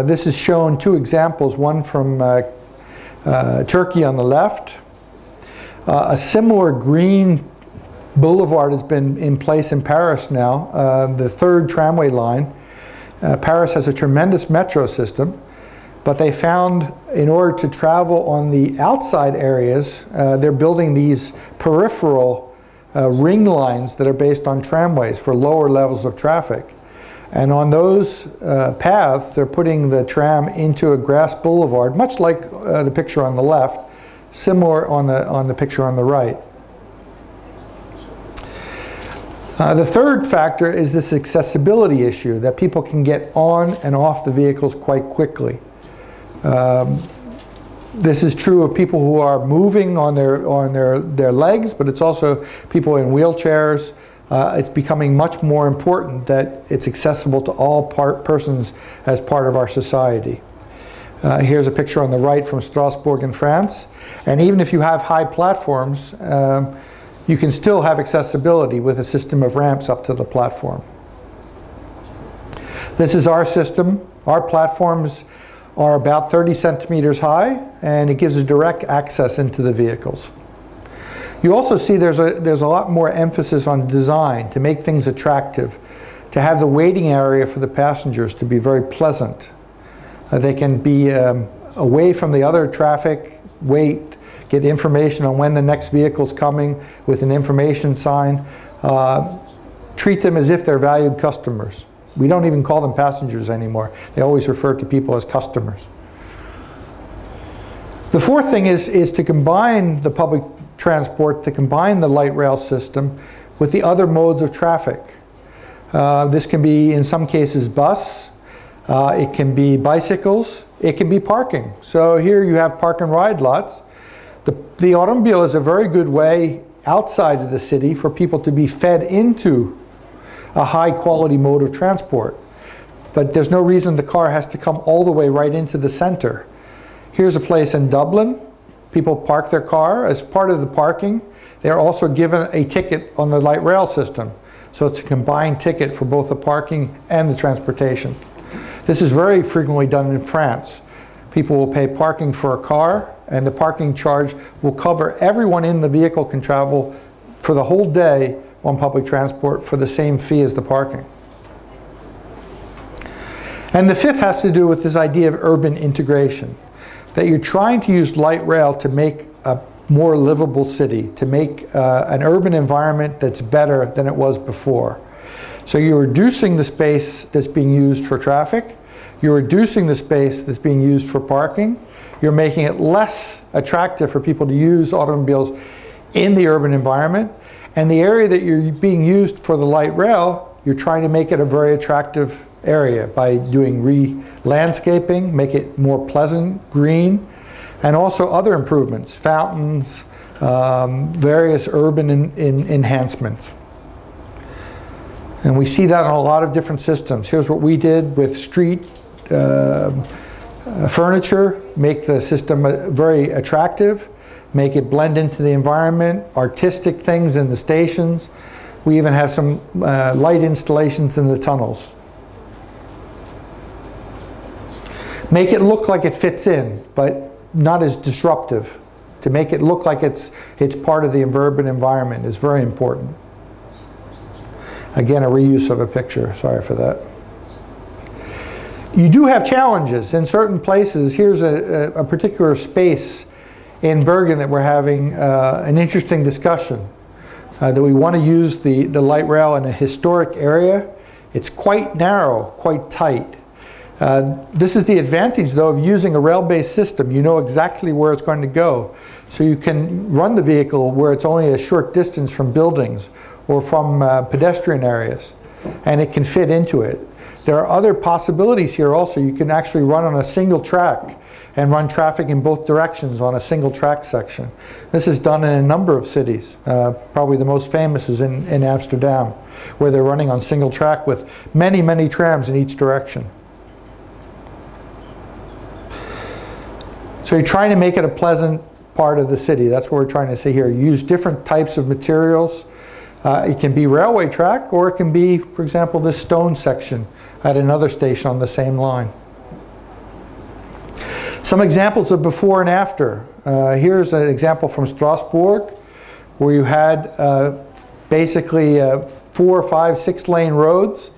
[SPEAKER 1] this is shown two examples, one from Turkey on the left. A similar green boulevard has been in place in Paris now, the third tramway line. Paris has a tremendous metro system, but they found in order to travel on the outside areas, they're building these peripheral ring lines that are based on tramways for lower levels of traffic. And on those paths, they're putting the tram into a grass boulevard, much like the picture on the left, similar on the picture on the right. The third factor is this accessibility issue, that people can get on and off the vehicles quite quickly. This is true of people who are moving on their legs, but it's also people in wheelchairs. It's becoming much more important that it's accessible to all persons as part of our society. Here's a picture on the right from Strasbourg in France. And even if you have high platforms, you can still have accessibility with a system of ramps up to the platform. This is our system. Our platforms are about 30 centimeters high, and it gives a direct access into the vehicles. You also see there's a lot more emphasis on design to make things attractive, to have the waiting area for the passengers to be very pleasant. They can be away from the other traffic, wait, get information on when the next vehicle's coming with an information sign. Treat them as if they're valued customers. We don't even call them passengers anymore. They always refer to people as customers. The fourth thing is to combine the public transport, to combine the light rail system with the other modes of traffic. This can be, in some cases, bus. It can be bicycles. It can be parking. So here you have park and ride lots. The automobile is a very good way outside of the city for people to be fed into a high quality mode of transport. But there's no reason the car has to come all the way right into the center. Here's a place in Dublin. People park their car. As part of the parking, they're also given a ticket on the light rail system. So it's a combined ticket for both the parking and the transportation. This is very frequently done in France. People will pay parking for a car, and the parking charge will cover everyone in the vehicle can travel for the whole day on public transport for the same fee as the parking. And the fifth has to do with this idea of urban integration, that you're trying to use light rail to make a more livable city, to make an urban environment that's better than it was before. So you're reducing the space that's being used for traffic, you're reducing the space that's being used for parking, you're making it less attractive for people to use automobiles in the urban environment, and the area that you're being used for the light rail, you're trying to make it a very attractive area by doing re-landscaping, make it more pleasant, green, and also other improvements, fountains, various urban enhancements. And we see that on a lot of different systems. Here's what we did with street furniture, make the system very attractive, make it blend into the environment, artistic things in the stations. We even have some light installations in the tunnels. Make it look like it fits in, but not as disruptive. To make it look like it's part of the urban environment is very important. Again, a reuse of a picture, sorry for that. You do have challenges in certain places. Here's a particular space in Bergen that we're having an interesting discussion. That we want to use the light rail in a historic area. It's quite narrow, quite tight. This is the advantage, though, of using a rail-based system. You know exactly where it's going to go. So you can run the vehicle where it's only a short distance from buildings or from pedestrian areas, and it can fit into it. There are other possibilities here also. You can actually run on a single track and run traffic in both directions on a single track section. This is done in a number of cities. Probably the most famous is in Amsterdam, where they're running on single track with many, many trams in each direction. So you're trying to make it a pleasant part of the city. That's what we're trying to say here. Use different types of materials. It can be railway track, or it can be, for example, this stone section at another station on the same line. Some examples of before and after. Here's an example from Strasbourg, where you had basically 4, 5, 6 lane roads.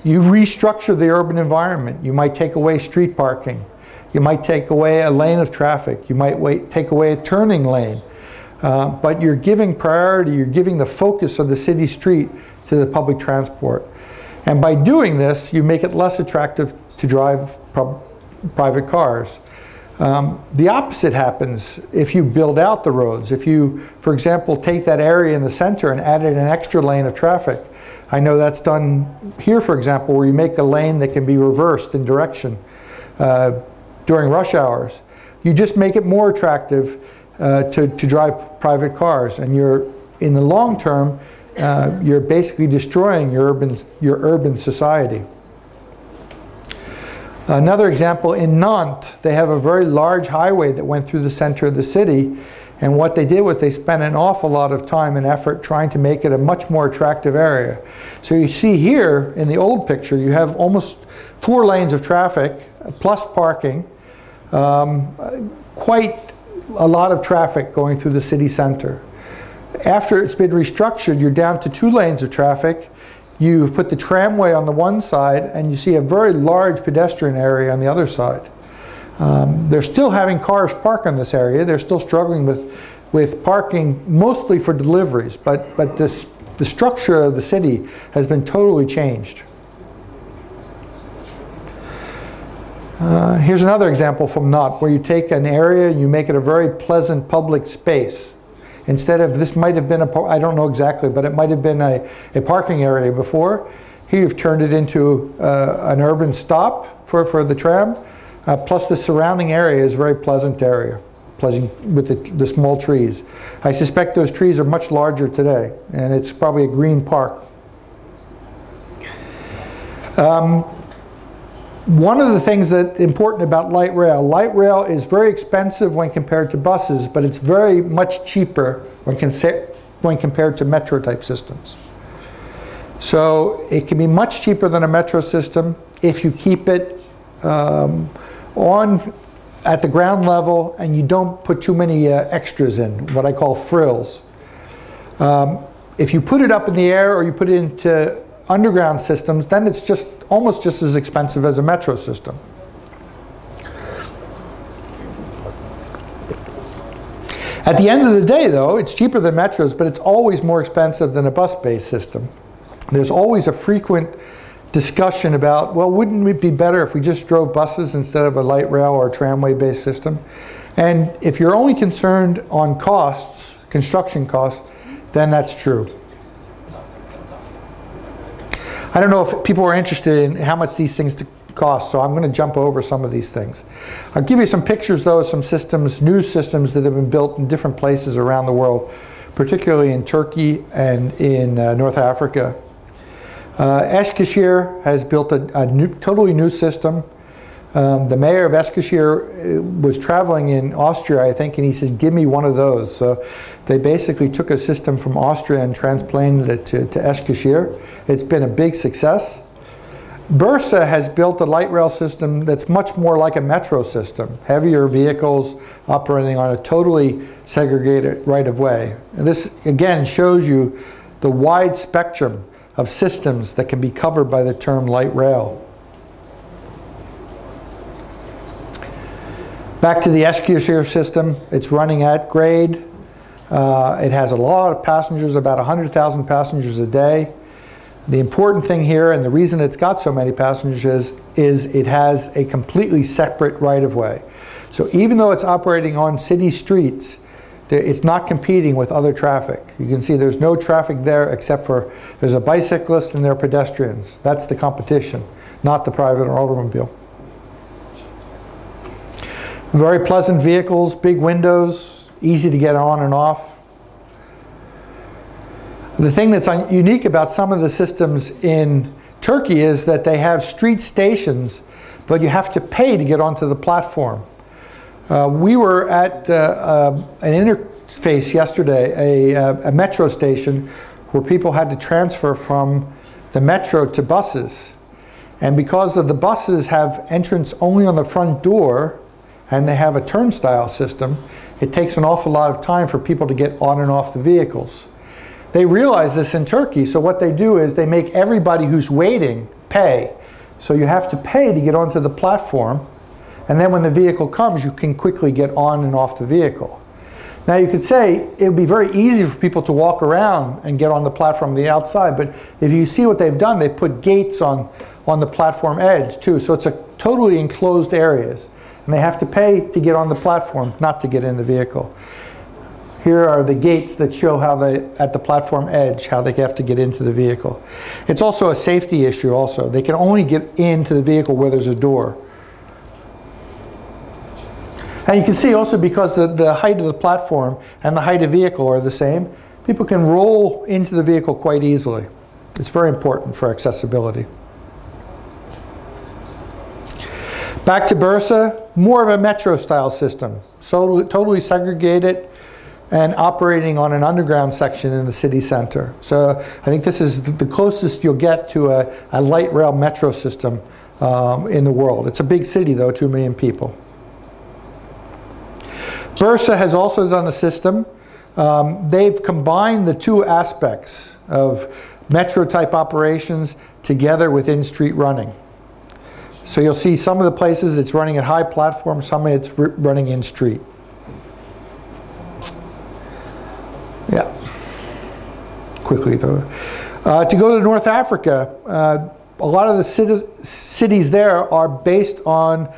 [SPEAKER 1] You restructure the urban environment. You might take away street parking. You might take away a lane of traffic. You might take away a turning lane. But you're giving priority, you're giving the focus of the city street to the public transport. And by doing this, you make it less attractive to drive private cars. The opposite happens if you build out the roads. If you, for example, take that area in the center and added an extra lane of traffic. I know that's done here, for example, where you make a lane that can be reversed in direction during rush hours. You just make it more attractive to drive private cars, and you're, in the long term, you're basically destroying your urban society. Another example, in Nantes, they have a very large highway that went through the center of the city, and what they did was they spent an awful lot of time and effort trying to make it a much more attractive area. So you see here, in the old picture, you have almost 4 lanes of traffic, plus parking, quite a lot of traffic going through the city center. After it's been restructured, you're down to 2 lanes of traffic. You've put the tramway on the one side, and you see a very large pedestrian area on the other side. They're still having cars park on this area. They're still struggling with parking, mostly for deliveries, but the structure of the city has been totally changed. Here's another example from Nantes, where you take an area and you make it a very pleasant public space. Instead of, this might have been I don't know exactly, but it might have been a parking area before. Here you've turned it into an urban stop for the tram. Plus the surrounding area is a very pleasant area, pleasant with the small trees. I suspect those trees are much larger today, and it's probably a green park. One of the things that's important about light rail is very expensive when compared to buses, but it's very much cheaper when compared to metro type systems. So it can be much cheaper than a metro system if you keep it on at the ground level and you don't put too many extras in, what I call frills. If you put it up in the air or you put it into underground systems, then it's just almost just as expensive as a metro system. At the end of the day, though, it's cheaper than metros, but it's always more expensive than a bus-based system. There's always a frequent discussion about, well, wouldn't it be better if we just drove buses instead of a light rail or a tramway-based system? And if you're only concerned on costs, construction costs, then that's true. I don't know if people are interested in how much these things cost, so I'm going to jump over some of these things. I'll give you some pictures, though, of some systems, new systems that have been built in different places around the world, particularly in Turkey and in North Africa. Eskişehir has built a totally new system. The mayor of Eskişehir was traveling in Austria, I think, and he says, give me one of those. So they basically took a system from Austria and transplanted it to Eskişehir. It's been a big success. Bursa has built a light rail system that's much more like a metro system. Heavier vehicles operating on a totally segregated right-of-way. And this, again, shows you the wide spectrum of systems that can be covered by the term light rail. Back to the Eskişehir system, it's running at grade. It has a lot of passengers, about 100,000 passengers a day. The important thing here, and the reason it's got so many passengers, is it has a completely separate right-of-way. So even though it's operating on city streets, it's not competing with other traffic. You can see there's no traffic there except for there's a bicyclist and there are pedestrians. That's the competition, not the private automobile. Very pleasant vehicles, big windows, easy to get on and off. The thing that's unique about some of the systems in Turkey is that they have street stations, but you have to pay to get onto the platform. We were at an interface yesterday, a metro station, where people had to transfer from the metro to buses. And because of the buses have entrance only on the front door, and they have a turnstile system, it takes an awful lot of time for people to get on and off the vehicles. They realize this in Turkey, so what they do is they make everybody who's waiting pay. So you have to pay to get onto the platform, and then when the vehicle comes, you can quickly get on and off the vehicle. Now you could say it would be very easy for people to walk around and get on the platform on the outside, but if you see what they've done, they put gates on the platform edge too, so it's a totally enclosed areas. And they have to pay to get on the platform, not to get in the vehicle. Here are the gates that show how they, at the platform edge, how they have to get into the vehicle. It's also a safety issue also. They can only get into the vehicle where there's a door. And you can see also because the height of the platform and the height of the vehicle are the same, people can roll into the vehicle quite easily. It's very important for accessibility. Back to Bursa, more of a metro style system, so totally segregated and operating on an underground section in the city center. So I think this is the closest you'll get to a light rail metro system in the world. It's a big city though, 2 million people. Bursa has also done a system. They've combined the two aspects of metro type operations together with in-street running. So you'll see some of the places it's running at high platform, some it's running in street. Yeah. Quickly though. To go to North Africa, a lot of the cities there are based on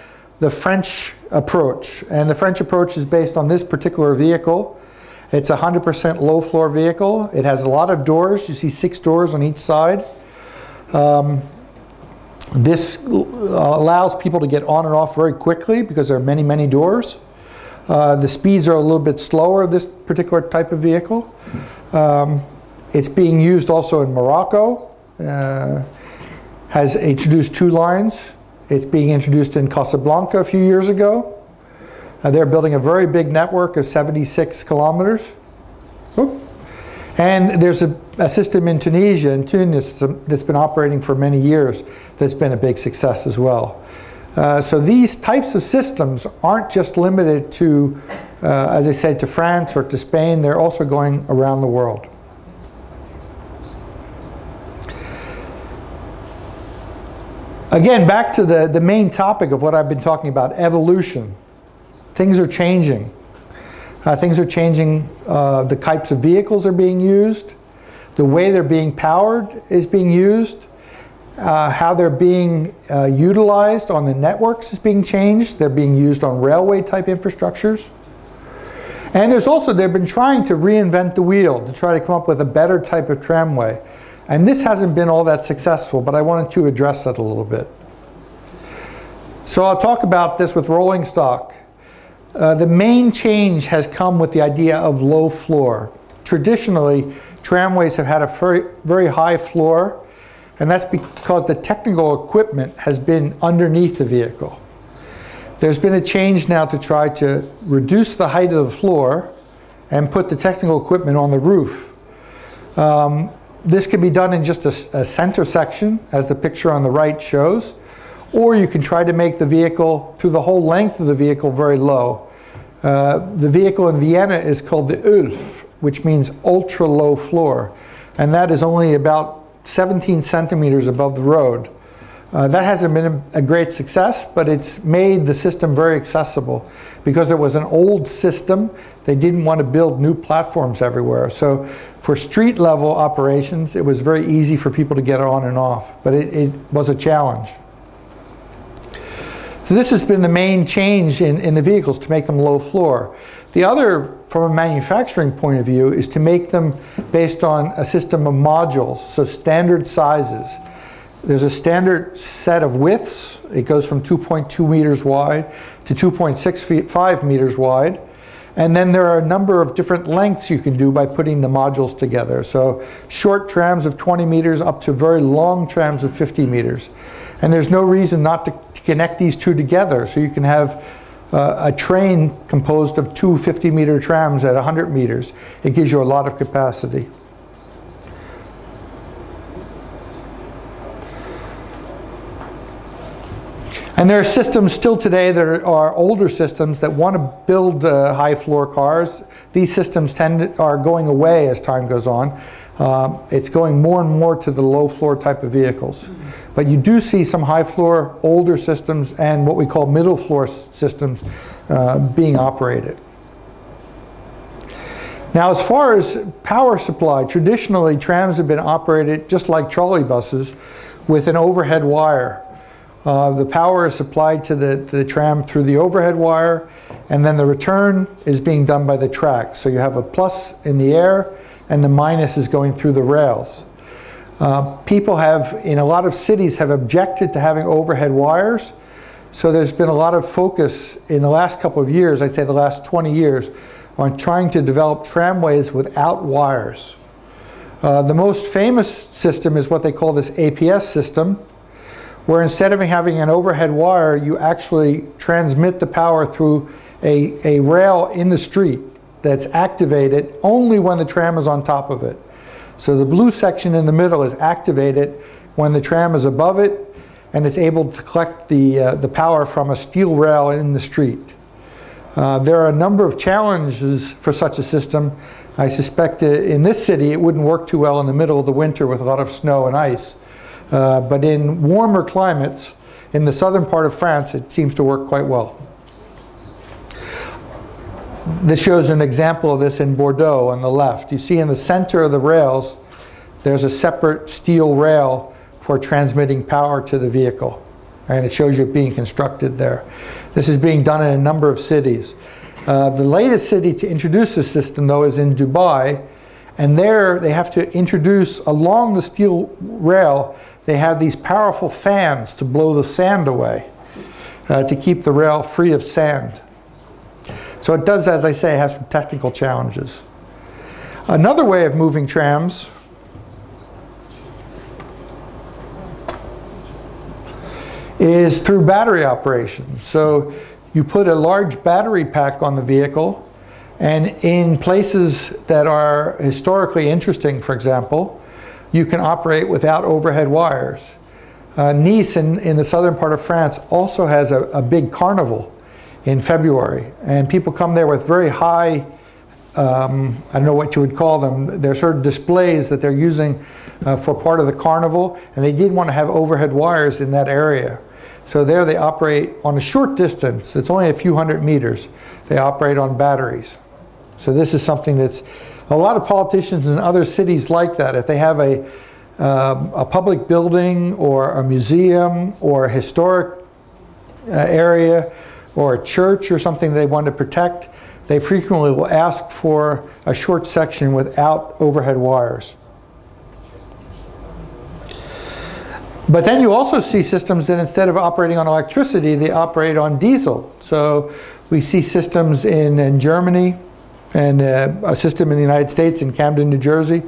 [SPEAKER 1] the French approach. And the French approach is based on this particular vehicle. It's a 100% low floor vehicle. It has a lot of doors. You see 6 doors on each side. This allows people to get on and off very quickly because there are many, many doors. The speeds are a little bit slower, this particular type of vehicle. It's being used also in Morocco. Has introduced 2 lines. It's being introduced in Casablanca a few years ago. They're building a very big network of 76 kilometers. Oop. And there's a system in Tunisia, in Tunis, that's been operating for many years that's been a big success as well. So these types of systems aren't just limited to, as I said, to France or to Spain. They're also going around the world. Again, back to the main topic of what I've been talking about, evolution. Things are changing. Things are changing, the types of vehicles are being used, the way they're being powered is being used, how they're being utilized on the networks is being changed, they're being used on railway type infrastructures. And there's also, they've been trying to reinvent the wheel to try to come up with a better type of tramway. And this hasn't been all that successful, but I wanted to address that a little bit. So I'll talk about this with rolling stock. The main change has come with the idea of low floor. Traditionally, tramways have had a very, very high floor, and that's because the technical equipment has been underneath the vehicle. There's been a change now to try to reduce the height of the floor and put the technical equipment on the roof. This can be done in just a center section, as the picture on the right shows, or you can try to make the vehicle, through the whole length of the vehicle, very low. The vehicle in Vienna is called the Ulf, which means ultra low floor, and that is only about 17 centimeters above the road. That hasn't been a great success, but it's made the system very accessible. Because it was an old system, they didn't want to build new platforms everywhere. So for street level operations, it was very easy for people to get on and off, but it was a challenge. So this has been the main change in the vehicles, to make them low floor. The other, from a manufacturing point of view, is to make them based on a system of modules, so standard sizes. There's a standard set of widths. It goes from 2.2 meters wide to 2.65 meters wide. And then there are a number of different lengths you can do by putting the modules together. So short trams of 20 meters up to very long trams of 50 meters. And there's no reason not to connect these two together. So you can have a train composed of two 50-meter trams at 100 meters. It gives you a lot of capacity. And there are systems still today that are older systems that want to build high floor cars. These systems are going away as time goes on. It's going more and more to the low floor type of vehicles. But you do see some high floor older systems and what we call middle floor systems being operated. Now, as far as power supply, traditionally trams have been operated just like trolley buses with an overhead wire. The power is supplied to the tram through the overhead wire, and then the return is being done by the track. So you have a plus in the air, and the minus is going through the rails. People in a lot of cities have objected to having overhead wires, so there's been a lot of focus in the last couple of years, I'd say the last 20 years, on trying to develop tramways without wires. The most famous system is what they call this APS system, where instead of having an overhead wire, you actually transmit the power through a rail in the street that's activated only when the tram is on top of it. So the blue section in the middle is activated when the tram is above it, and it's able to collect the power from a steel rail in the street. There are a number of challenges for such a system. I suspect in this city it wouldn't work too well in the middle of the winter with a lot of snow and ice. But in warmer climates, in the southern part of France, it seems to work quite well. This shows an example of this in Bordeaux on the left. You see in the center of the rails, there's a separate steel rail for transmitting power to the vehicle. And it shows you it being constructed there. This is being done in a number of cities. The latest city to introduce this system, though, is in Dubai. And there they have to introduce, along the steel rail, they have these powerful fans to blow the sand away, to keep the rail free of sand. So it does, as I say, have some technical challenges. Another way of moving trams is through battery operations. So you put a large battery pack on the vehicle, and in places that are historically interesting, for example, you can operate without overhead wires. Nice in the southern part of France also has a big carnival in February, and people come there with very high, I don't know what you would call them, they're sort of displays that they're using for part of the carnival, and they did want to have overhead wires in that area. So there they operate on a short distance, it's only a few hundred meters, they operate on batteries. So this is something that's, a lot of politicians in other cities like that. If they have a public building or a museum or a historic area or a church or something they want to protect, they frequently will ask for a short section without overhead wires. But then you also see systems that instead of operating on electricity, they operate on diesel. So we see systems in Germany, and a system in the United States in Camden, New Jersey,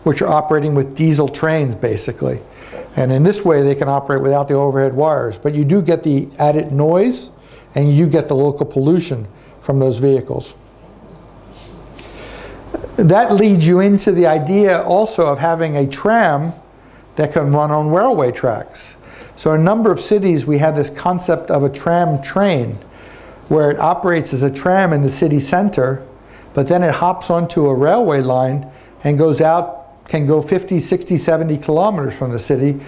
[SPEAKER 1] which are operating with diesel trains, basically. And in this way, they can operate without the overhead wires. But you do get the added noise and you get the local pollution from those vehicles. That leads you into the idea also of having a tram that can run on railway tracks. So in a number of cities we have this concept of a tram train, where it operates as a tram in the city center, but then it hops onto a railway line and goes out, can go 50, 60, 70 kilometers from the city,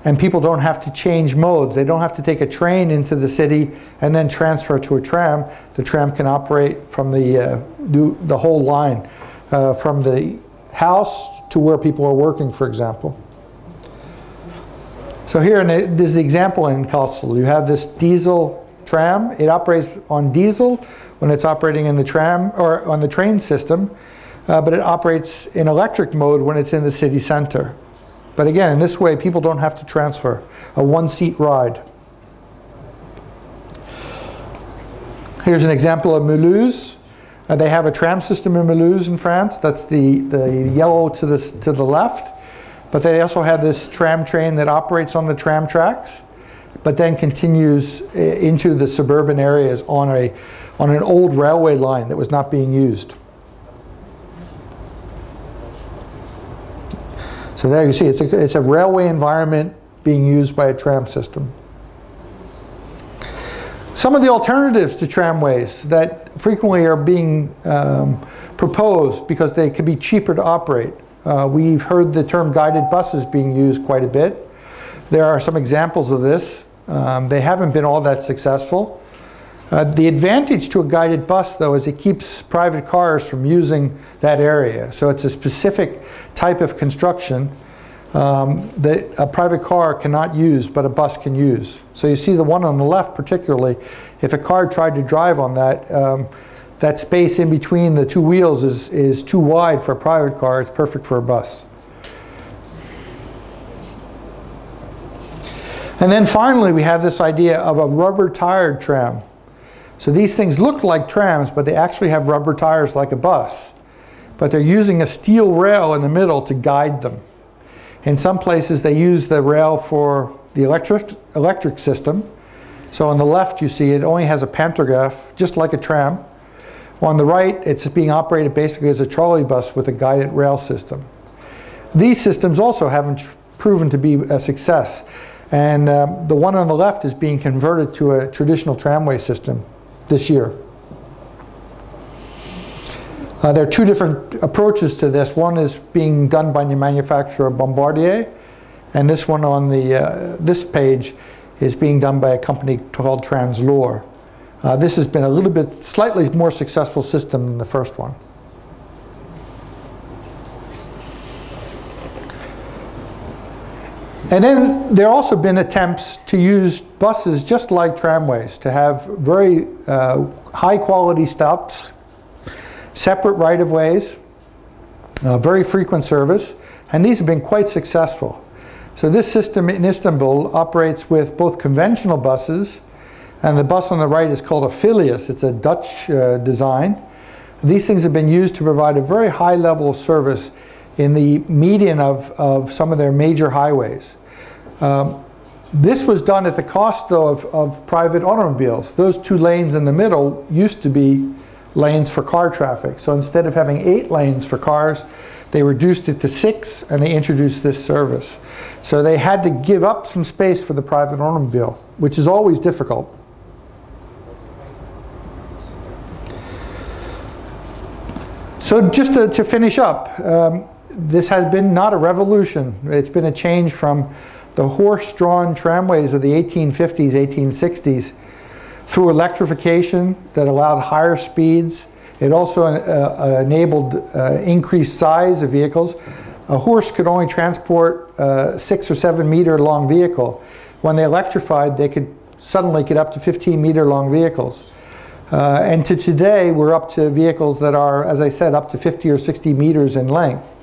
[SPEAKER 1] and people don't have to change modes. They don't have to take a train into the city and then transfer to a tram. The tram can operate from the whole line, from the house to where people are working, for example. So here, this is the example in Kassel. You have this diesel tram. It operates on diesel when it's operating in the tram or on the train system, but it operates in electric mode when it's in the city center. But again, in this way, people don't have to transfer. A one-seat ride. Here's an example of Mulhouse. They have a tram system in Mulhouse in France. That's the yellow to the left. But they also have this tram train that operates on the tram tracks, but then continues into the suburban areas on an old railway line that was not being used. So there you see, it's a railway environment being used by a tram system. Some of the alternatives to tramways that frequently are being proposed because they can be cheaper to operate. We've heard the term guided buses being used quite a bit. There are some examples of this. They haven't been all that successful. The advantage to a guided bus, though, is it keeps private cars from using that area. So it's a specific type of construction that a private car cannot use, but a bus can use. So you see the one on the left particularly, if a car tried to drive on that, that space in between the two wheels is too wide for a private car. It's perfect for a bus. And then finally, we have this idea of a rubber-tired tram. So these things look like trams, but they actually have rubber tires like a bus. But they're using a steel rail in the middle to guide them. In some places, they use the rail for the electric system. So on the left, you see it only has a pantograph, just like a tram. On the right, it's being operated basically as a trolley bus with a guided rail system. These systems also haven't proven to be a success. And the one on the left is being converted to a traditional tramway system this year. There are two different approaches to this. One is being done by the manufacturer Bombardier, and this one on this page is being done by a company called Translor. This has been a little bit slightly more successful system than the first one. And then there have also been attempts to use buses just like tramways, to have very high quality stops, separate right-of-ways, very frequent service, and these have been quite successful. So this system in Istanbul operates with both conventional buses, and the bus on the right is called a Phileas. It's a Dutch design. These things have been used to provide a very high level of service in the median of some of their major highways. This was done at the cost, though, of private automobiles. Those two lanes in the middle used to be lanes for car traffic. So instead of having 8 lanes for cars, they reduced it to 6, and they introduced this service. So they had to give up some space for the private automobile, which is always difficult. So just to finish up, this has been not a revolution. It's been a change from the horse-drawn tramways of the 1850s, 1860s through electrification that allowed higher speeds. It also enabled increased size of vehicles. A horse could only transport a 6 or 7 meter long vehicle. When they electrified, they could suddenly get up to 15 meter long vehicles. And to today, we're up to vehicles that are, as I said, up to 50 or 60 meters in length.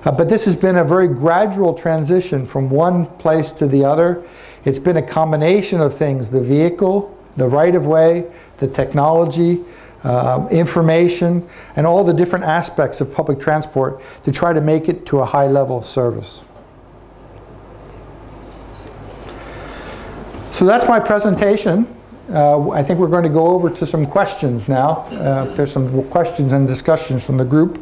[SPEAKER 1] But this has been a very gradual transition from one place to the other. It's been a combination of things: the vehicle, the right-of-way, the technology, information, and all the different aspects of public transport to try to make it to a high level of service. So that's my presentation. I think we're going to go over to some questions now. There's some questions and discussions from the group.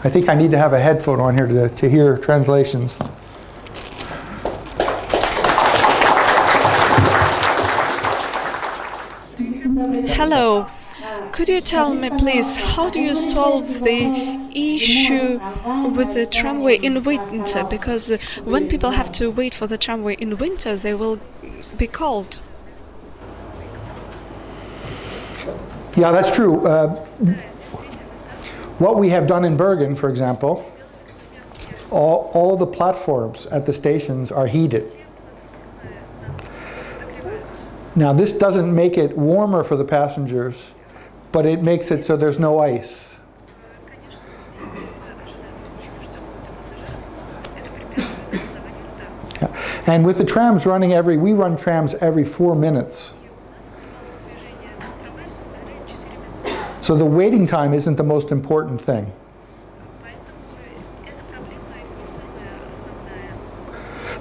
[SPEAKER 1] I think I need to have a headphone on here to hear translations.
[SPEAKER 2] Hello. Could you tell me, please, how do you solve the issue with the tramway in winter? Because when people have to wait for the tramway in winter, they will be cold.
[SPEAKER 1] Yeah, that's true. What we have done in Bergen, for example, all the platforms at the stations are heated. Now, this doesn't make it warmer for the passengers, but it makes it so there's no ice. Yeah. And with the trams running we run trams every 4 minutes. So the waiting time isn't the most important thing.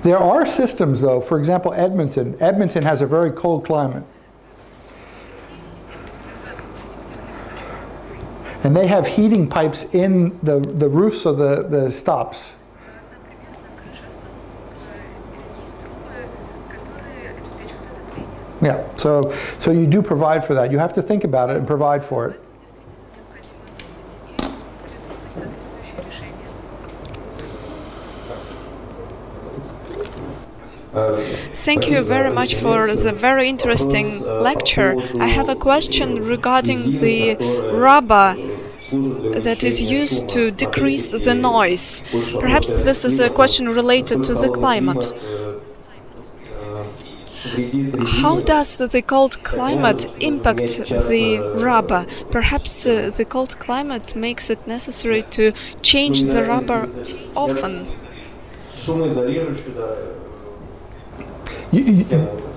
[SPEAKER 1] There are systems, though. For example, Edmonton. Edmonton has a very cold climate. And they have heating pipes in the roofs of the stops. Yeah, so you do provide for that. You have to think about it and provide for it.
[SPEAKER 2] Thank you very much for the very interesting lecture. I have a question regarding the rubber that is used to decrease the noise. Perhaps this is a question related to the climate. How does the cold climate impact the rubber? Perhaps the cold climate makes it necessary to change the rubber often.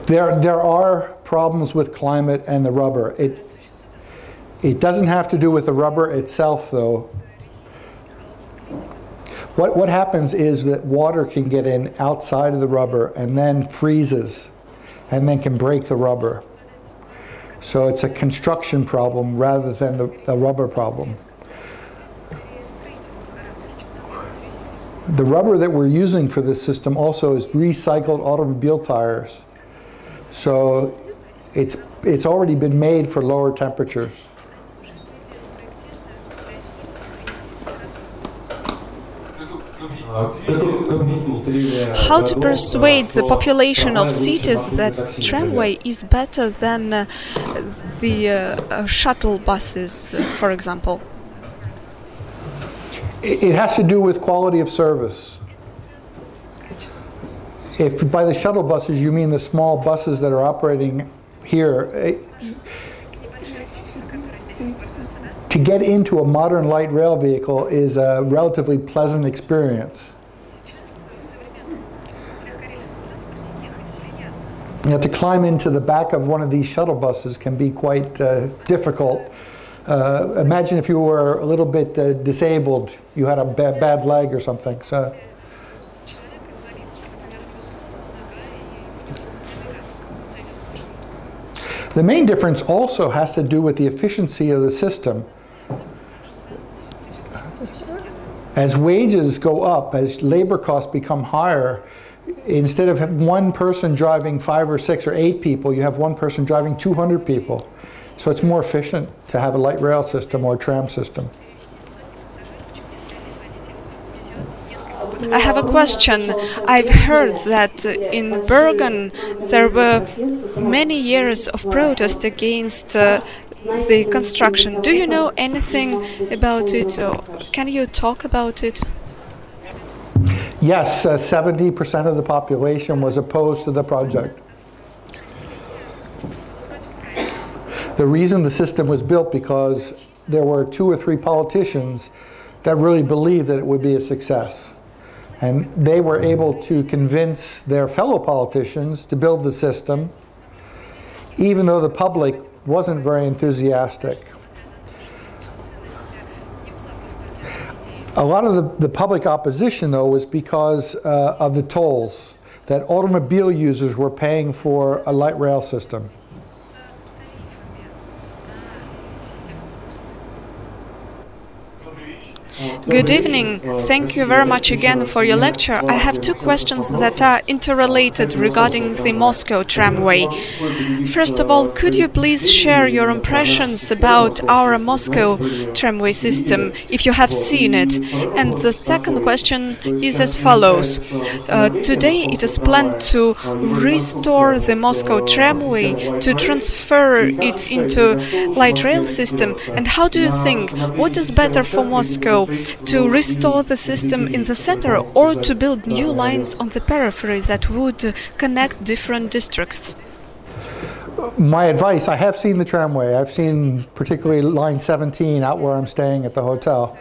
[SPEAKER 1] There are problems with climate and the rubber. It doesn't have to do with the rubber itself, though. What happens is that water can get in outside of the rubber and then freezes and then can break the rubber. So it's a construction problem rather than the rubber problem. The rubber that we're using for this system also is recycled automobile tires. So it's already been made for lower temperatures.
[SPEAKER 2] How to persuade the population of cities that tramway is better than the shuttle buses, for example?
[SPEAKER 1] It has to do with quality of service. If by the shuttle buses you mean the small buses that are operating here, to get into a modern light rail vehicle is a relatively pleasant experience. You know, to climb into the back of one of these shuttle buses can be quite difficult. Imagine if you were a little bit disabled, you had a bad leg or something. So. The main difference also has to do with the efficiency of the system. As wages go up, as labor costs become higher, instead of one person driving 5 or 6 or 8 people, you have one person driving 200 people. So it's more efficient to have a light rail system or a tram system.
[SPEAKER 2] I have a question. I've heard that in Bergen there were many years of protest against the construction. Do you know anything about it, or can you talk about it?
[SPEAKER 1] Yes, 70% of the population was opposed to the project. The reason the system was built because there were 2 or 3 politicians that really believed that it would be a success. And they were able to convince their fellow politicians to build the system, even though the public wasn't very enthusiastic. A lot of the public opposition, though, was because of the tolls that automobile users were paying for a light rail system.
[SPEAKER 2] Good evening. Thank you very much again for your lecture. I have two questions that are interrelated regarding the Moscow tramway. First of all, could you please share your impressions about our Moscow tramway system, if you have seen it? And the second question is as follows. Today it is planned to restore the Moscow tramway, to transfer it into light rail system. And how do you think, what is better for Moscow, to restore the system in the center or to build new lines on the periphery that would connect different districts?
[SPEAKER 1] My advice, I have seen the tramway. I've seen particularly line 17 out where I'm staying at the hotel.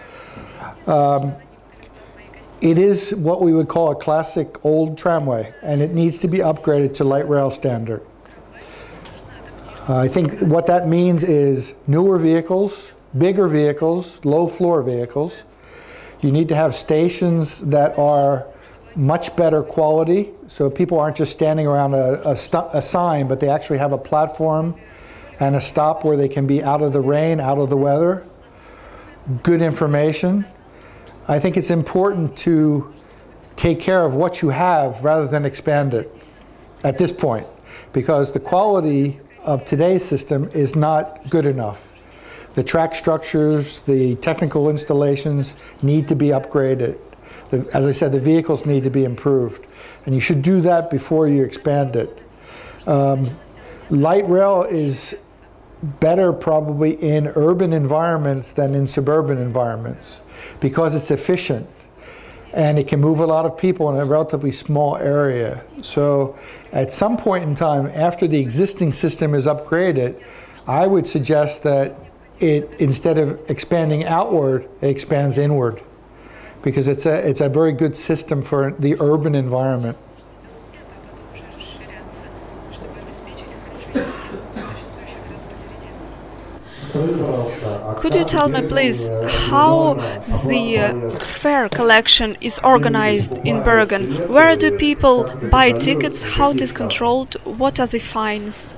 [SPEAKER 1] It is what we would call a classic old tramway, and it needs to be upgraded to light rail standard. I think what that means is newer vehicles, bigger vehicles, low floor vehicles. You need to have stations that are much better quality, so people aren't just standing around a sign, but they actually have a platform and a stop where they can be out of the rain, out of the weather. Good information. I think it's important to take care of what you have rather than expand it at this point, because the quality of today's system is not good enough. The track structures, the technical installations need to be upgraded. As I said, the vehicles need to be improved. And you should do that before you expand it. Light rail is better probably in urban environments than in suburban environments because it's efficient and it can move a lot of people in a relatively small area. So at some point in time, after the existing system is upgraded, I would suggest that it, instead of expanding outward, it expands inward, because it's a very good system for the urban environment.
[SPEAKER 2] Could you tell me, please, how the fare collection is organized in Bergen? Where do people buy tickets? How it is controlled? What are the fines?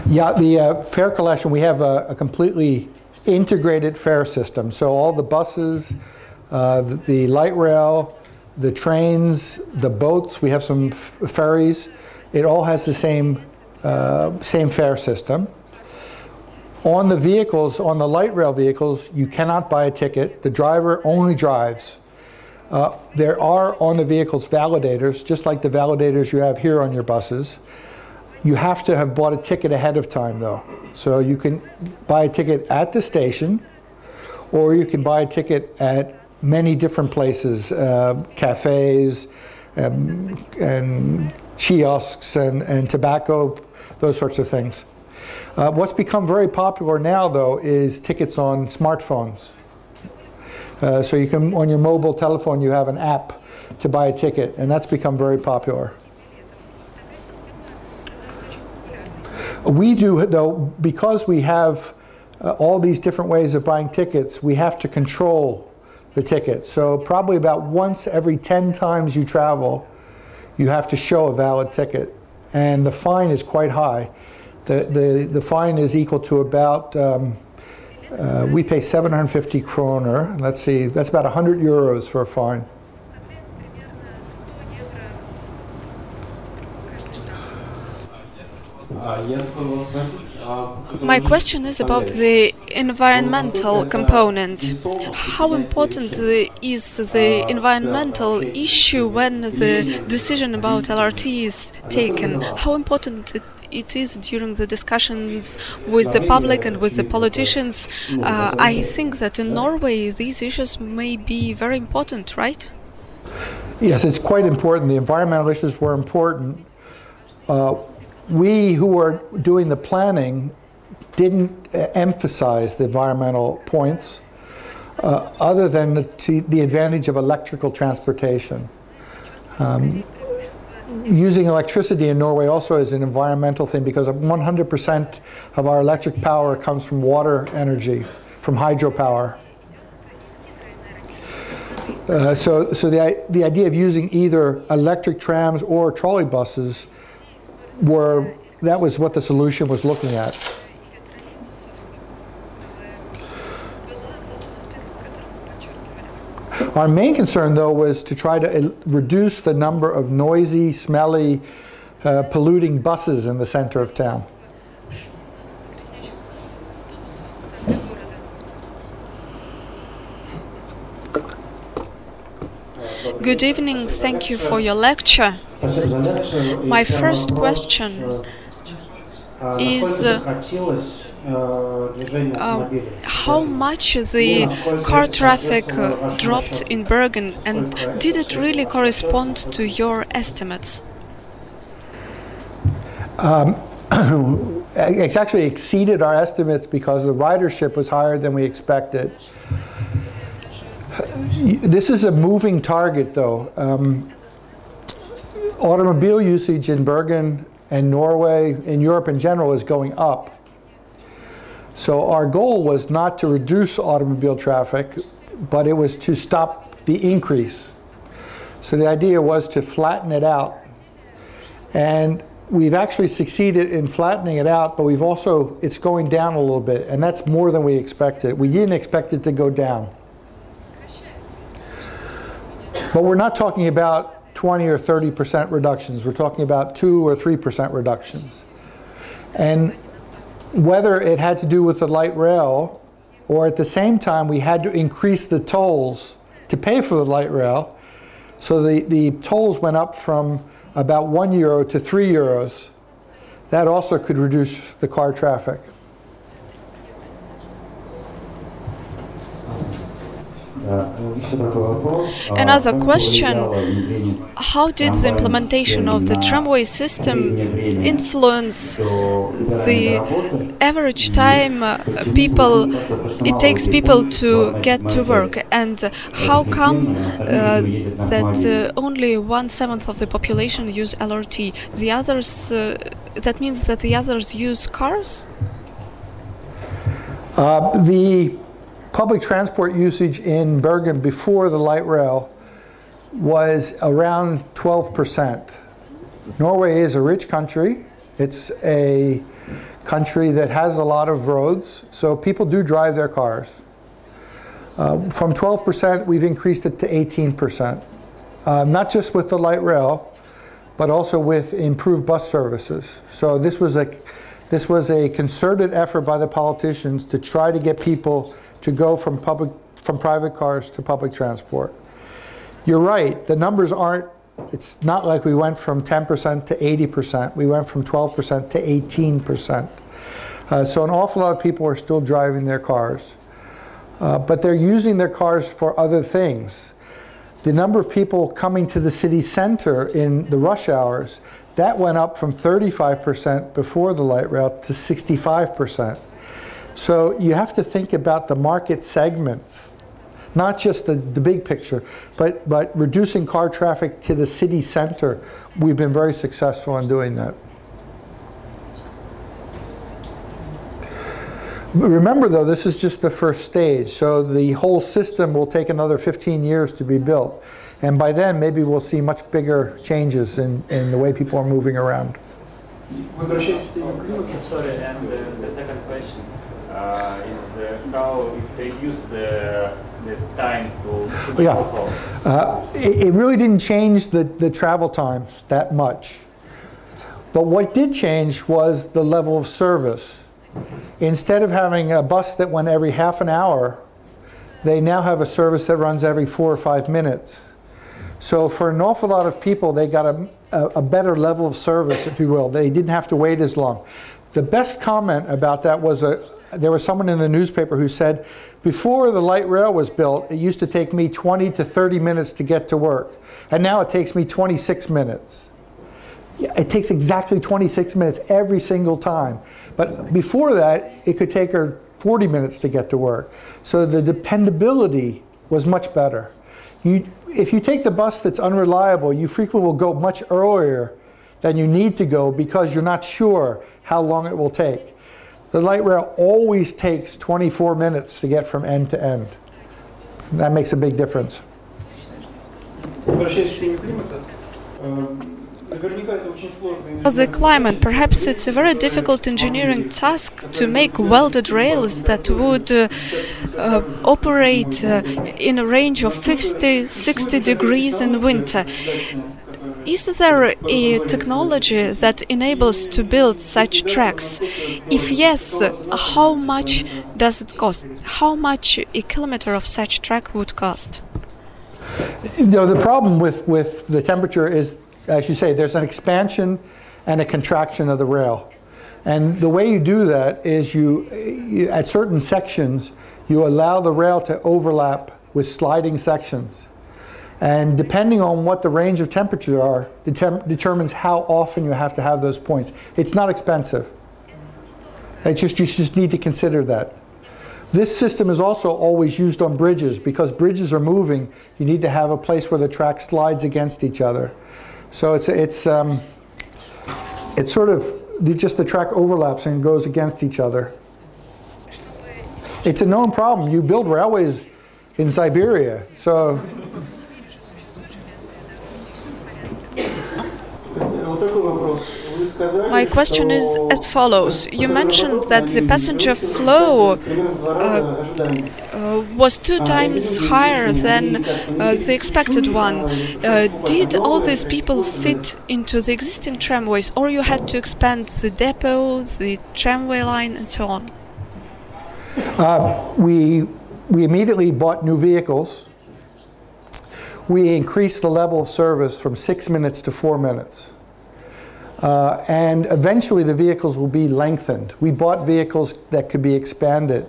[SPEAKER 1] Yeah, the fare collection, we have a completely integrated fare system. So all the buses, the light rail, the trains, the boats, we have some ferries. It all has the same fare system. On the vehicles, on the light rail vehicles, you cannot buy a ticket. The driver only drives. There are on the vehicles validators, just like the validators you have here on your buses. You have to have bought a ticket ahead of time, though. So you can buy a ticket at the station, or you can buy a ticket at many different places, cafes, and kiosks, and tobacco, those sorts of things. What's become very popular now, though, is tickets on smartphones. So you can, on your mobile telephone, you have an app to buy a ticket, and that's become very popular. We do, though, because we have all these different ways of buying tickets, we have to control the ticket. So probably about once every 10 times you travel, you have to show a valid ticket. And the fine is quite high. The fine is equal to about, we pay 750 kroner. Let's see, that's about 100 euros for a fine.
[SPEAKER 2] My question is about the environmental component. How important is the environmental issue when the decision about LRT is taken? How important it is during the discussions with the public and with the politicians? I think that in Norway these issues may be very important, right?
[SPEAKER 1] Yes, it's quite important. The environmental issues were important. We who were doing the planning didn't emphasize the environmental points other than the advantage of electrical transportation. Using electricity in Norway also is an environmental thing because 100% of our electric power comes from water energy, from hydropower. So the idea of using either electric trams or trolley buses that was what the solution was looking at. Our main concern, though, was to try to reduce the number of noisy, smelly, polluting buses in the center of town.
[SPEAKER 2] Good evening, thank you for your lecture. My first question is how much the car traffic dropped in Bergen, and did it really correspond to your estimates?
[SPEAKER 1] It's actually exceeded our estimates because the ridership was higher than we expected. This is a moving target, though. Automobile usage in Bergen and Norway, in Europe in general, is going up. So our goal was not to reduce automobile traffic, but it was to stop the increase. So the idea was to flatten it out. And we've actually succeeded in flattening it out, but it's going down a little bit, and that's more than we expected. We didn't expect it to go down. But we're not talking about 20 or 30% reductions. We're talking about 2 or 3% reductions. And whether it had to do with the light rail, or at the same time we had to increase the tolls to pay for the light rail, so the tolls went up from about €1 to €3. That also could reduce the car traffic.
[SPEAKER 2] Another question, how did the implementation of the tramway system influence the average time it takes people to get to work, and how come that only 1/7 of the population use LRT? The others, that means that the others use cars?
[SPEAKER 1] The public transport usage in Bergen before the light rail was around 12%. Norway is a rich country. It's a country that has a lot of roads, so people do drive their cars. From 12%, we've increased it to 18%. Not just with the light rail, but also with improved bus services. So this was a concerted effort by the politicians to try to get people to go from private cars to public transport. You're right, the numbers aren't, it's not like we went from 10% to 80%, we went from 12% to 18%. So an awful lot of people are still driving their cars, but they're using their cars for other things. The number of people coming to the city center in the rush hours, that went up from 35% before the light rail to 65%. So you have to think about the market segments, not just the big picture, but reducing car traffic to the city center. We've been very successful in doing that. Remember, though, this is just the first stage, so the whole system will take another 15 years to be built. And by then, maybe we'll see much bigger changes in the way people are moving around.
[SPEAKER 3] Sorry, and the second question is how it reduces the time to
[SPEAKER 1] it really didn't change the travel times that much. But what did change was the level of service. Instead of having a bus that went every half an hour, they now have a service that runs every 4 or 5 minutes. So for an awful lot of people, they got a better level of service, if you will. They didn't have to wait as long. The best comment about that was there was someone in the newspaper who said, before the light rail was built, it used to take me 20 to 30 minutes to get to work. And now it takes me 26 minutes. It takes exactly 26 minutes every single time. But before that, it could take her 40 minutes to get to work. So the dependability was much better. If you take the bus that's unreliable, you frequently will go much earlier than you need to go because you're not sure how long it will take. The light rail always takes 24 minutes to get from end to end. That makes a big difference.
[SPEAKER 2] For the climate, perhaps it's a very difficult engineering task to make welded rails that would operate in a range of 50-60 degrees in winter. Is there a technology that enables to build such tracks? If yes, how much does it cost? How much a kilometer of such track would cost?
[SPEAKER 1] You know, the problem with the temperature is, as you say, there's an expansion and a contraction of the rail. And the way you do that is you at certain sections, you allow the rail to overlap with sliding sections. And depending on what the range of temperature are, determines how often you have to have those points. It's not expensive. You just need to consider that. This system is also always used on bridges. Because bridges are moving, you need to have a place where the track slides against each other. So it's sort of just the track overlaps and goes against each other. It's a known problem. You build railways in Siberia, so.
[SPEAKER 2] My question is as follows. You mentioned that the passenger flow was 2 times higher than the expected one. Did all these people fit into the existing tramways, or you had to expand the depot, the tramway line, and so on?
[SPEAKER 1] We immediately bought new vehicles. We increased the level of service from 6 minutes to 4 minutes. And eventually the vehicles will be lengthened. We bought vehicles that could be expanded.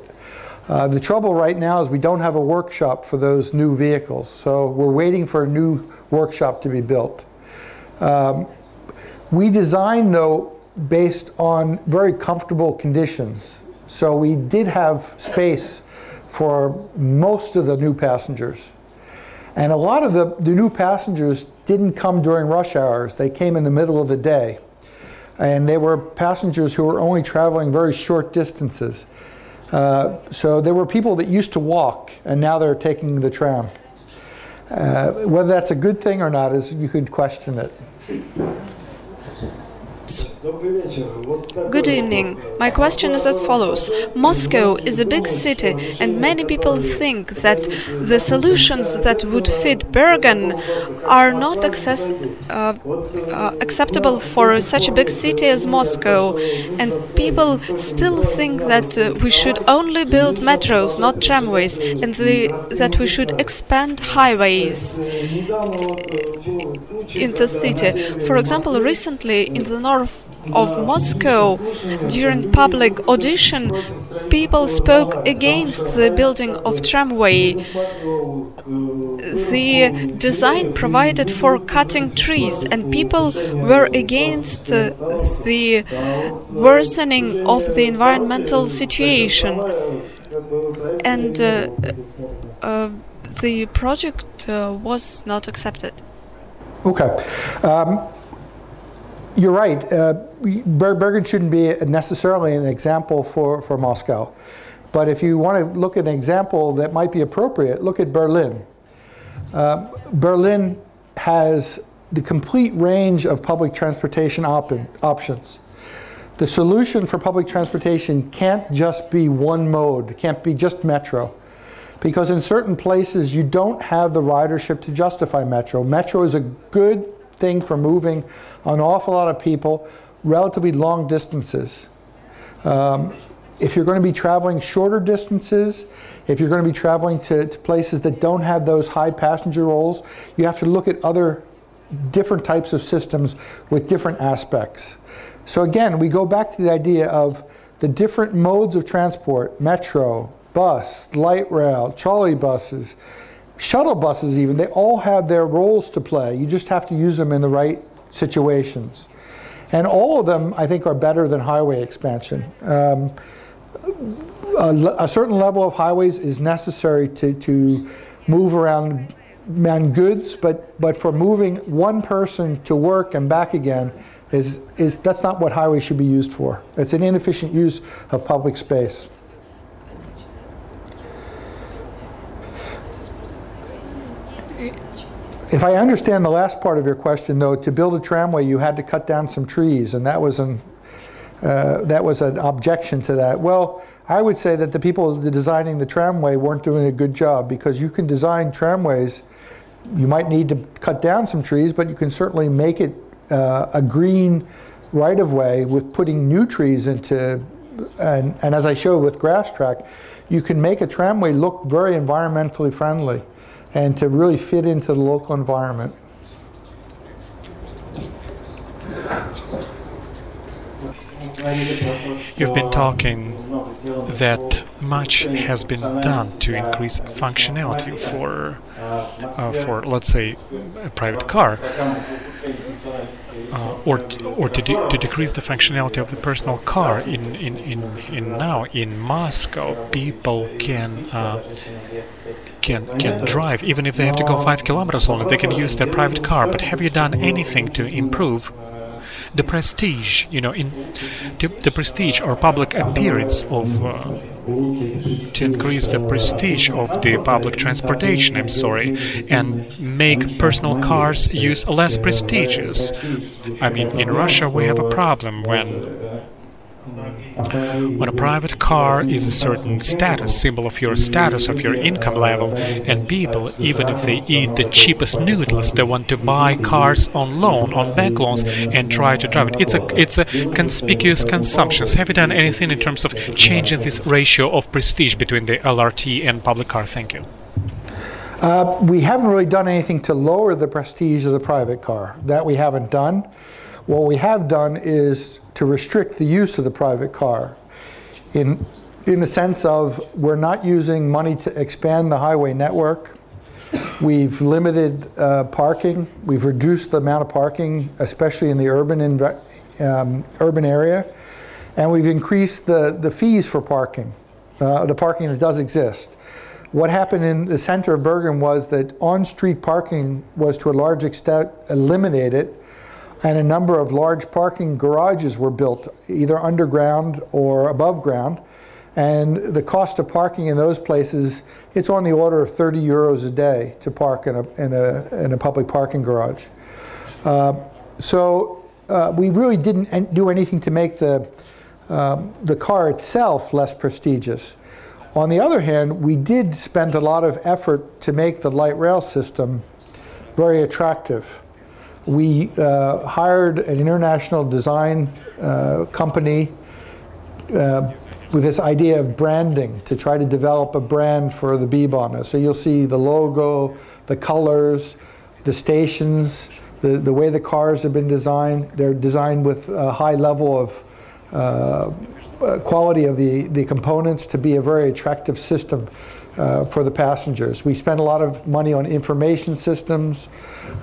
[SPEAKER 1] The trouble right now is we don't have a workshop for those new vehicles, so we're waiting for a new workshop to be built. We designed, though, based on very comfortable conditions. So we did have space for most of the new passengers. And a lot of the new passengers didn't come during rush hours. They came in the middle of the day. And they were passengers who were only traveling very short distances. So there were people that used to walk, and now they're taking the tram. Whether that's a good thing or not, you could question it.
[SPEAKER 2] Good evening. My question is as follows. Moscow is a big city, and many people think that the solutions that would fit Bergen are not acceptable for such a big city as Moscow. And people still think that we should only build metros, not tramways, and that we should expand highways in the city. For example, recently in the north of Moscow, during public audition, people spoke against the building of tramway. The design provided for cutting trees, and people were against the worsening of the environmental situation. And the project was not accepted.
[SPEAKER 1] Okay. You're right. Bergen shouldn't be necessarily an example for Moscow. But if you want to look at an example that might be appropriate, look at Berlin. Berlin has the complete range of public transportation options. The solution for public transportation can't just be one mode. It can't be just metro. Because in certain places, you don't have the ridership to justify metro. Metro is a good thing for moving an awful lot of people relatively long distances. If you're going to be traveling shorter distances, if you're going to be traveling to places that don't have those high passenger rolls, you have to look at other different types of systems with different aspects. So again, we go back to the idea of the different modes of transport: metro, bus, light rail, trolley buses, shuttle buses even. They all have their roles to play. You just have to use them in the right situations. And all of them, I think, are better than highway expansion. A certain level of highways is necessary to move around goods, but for moving one person to work and back again, that's not what highways should be used for. It's an inefficient use of public space. If I understand the last part of your question, though, to build a tramway, you had to cut down some trees, and that was an objection to that. Well, I would say that the people designing the tramway weren't doing a good job, because you can design tramways. You might need to cut down some trees, but you can certainly make it a green right-of-way with putting new trees into, and as I showed with Grass Track, you can make a tramway look very environmentally friendly and to really fit into the local environment.
[SPEAKER 4] You've been talking that much has been done to increase functionality for let's say, a private car, or to decrease the functionality of the personal car. Now in Moscow, people can drive even if they have to go 5 kilometers only. They can use their private car. But have you done anything to improve the prestige, the prestige or public appearance of, to increase the prestige of the public transportation, and make personal cars use less prestigious? I mean, in Russia we have a problem when a private car is a certain status, symbol of your status, of your income level, and people, even if they eat the cheapest noodles, they want to buy cars on loan, on bank loans, and try to drive it. It's a conspicuous consumption. Have you done anything in terms of changing this ratio of prestige between the LRT and public car? Thank you.
[SPEAKER 1] We haven't really done anything to lower the prestige of the private car. That we haven't done. What we have done is to restrict the use of the private car in the sense of we're not using money to expand the highway network. We've limited parking. We've reduced the amount of parking, especially in the urban area. And we've increased the fees for parking, the parking that does exist. What happened in the center of Bergen was that on-street parking was to a large extent eliminated, and a number of large parking garages were built, either underground or above ground. And the cost of parking in those places, it's on the order of 30 euros a day to park in a public parking garage. We really didn't do anything to make the car itself less prestigious. On the other hand, we did spend a lot of effort to make the light rail system very attractive. We hired an international design company with this idea of branding to try to develop a brand for the B-Bana. So you'll see the logo, the colors, the stations, the way the cars have been designed. They're designed with a high level of quality of the components to be a very attractive system for the passengers. We spent a lot of money on information systems,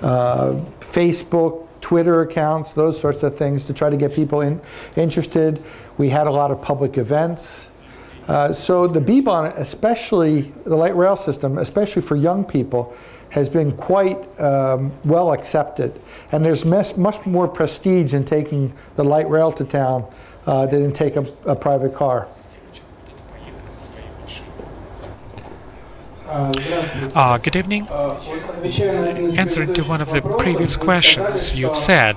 [SPEAKER 1] Facebook, Twitter accounts, those sorts of things to try to get people interested. We had a lot of public events. So the B-Bana, especially the light rail system, especially for young people, has been quite well accepted. And there's much more prestige in taking the light rail to town than in taking a private car.
[SPEAKER 4] Good evening. Answering to one of the previous questions, you've said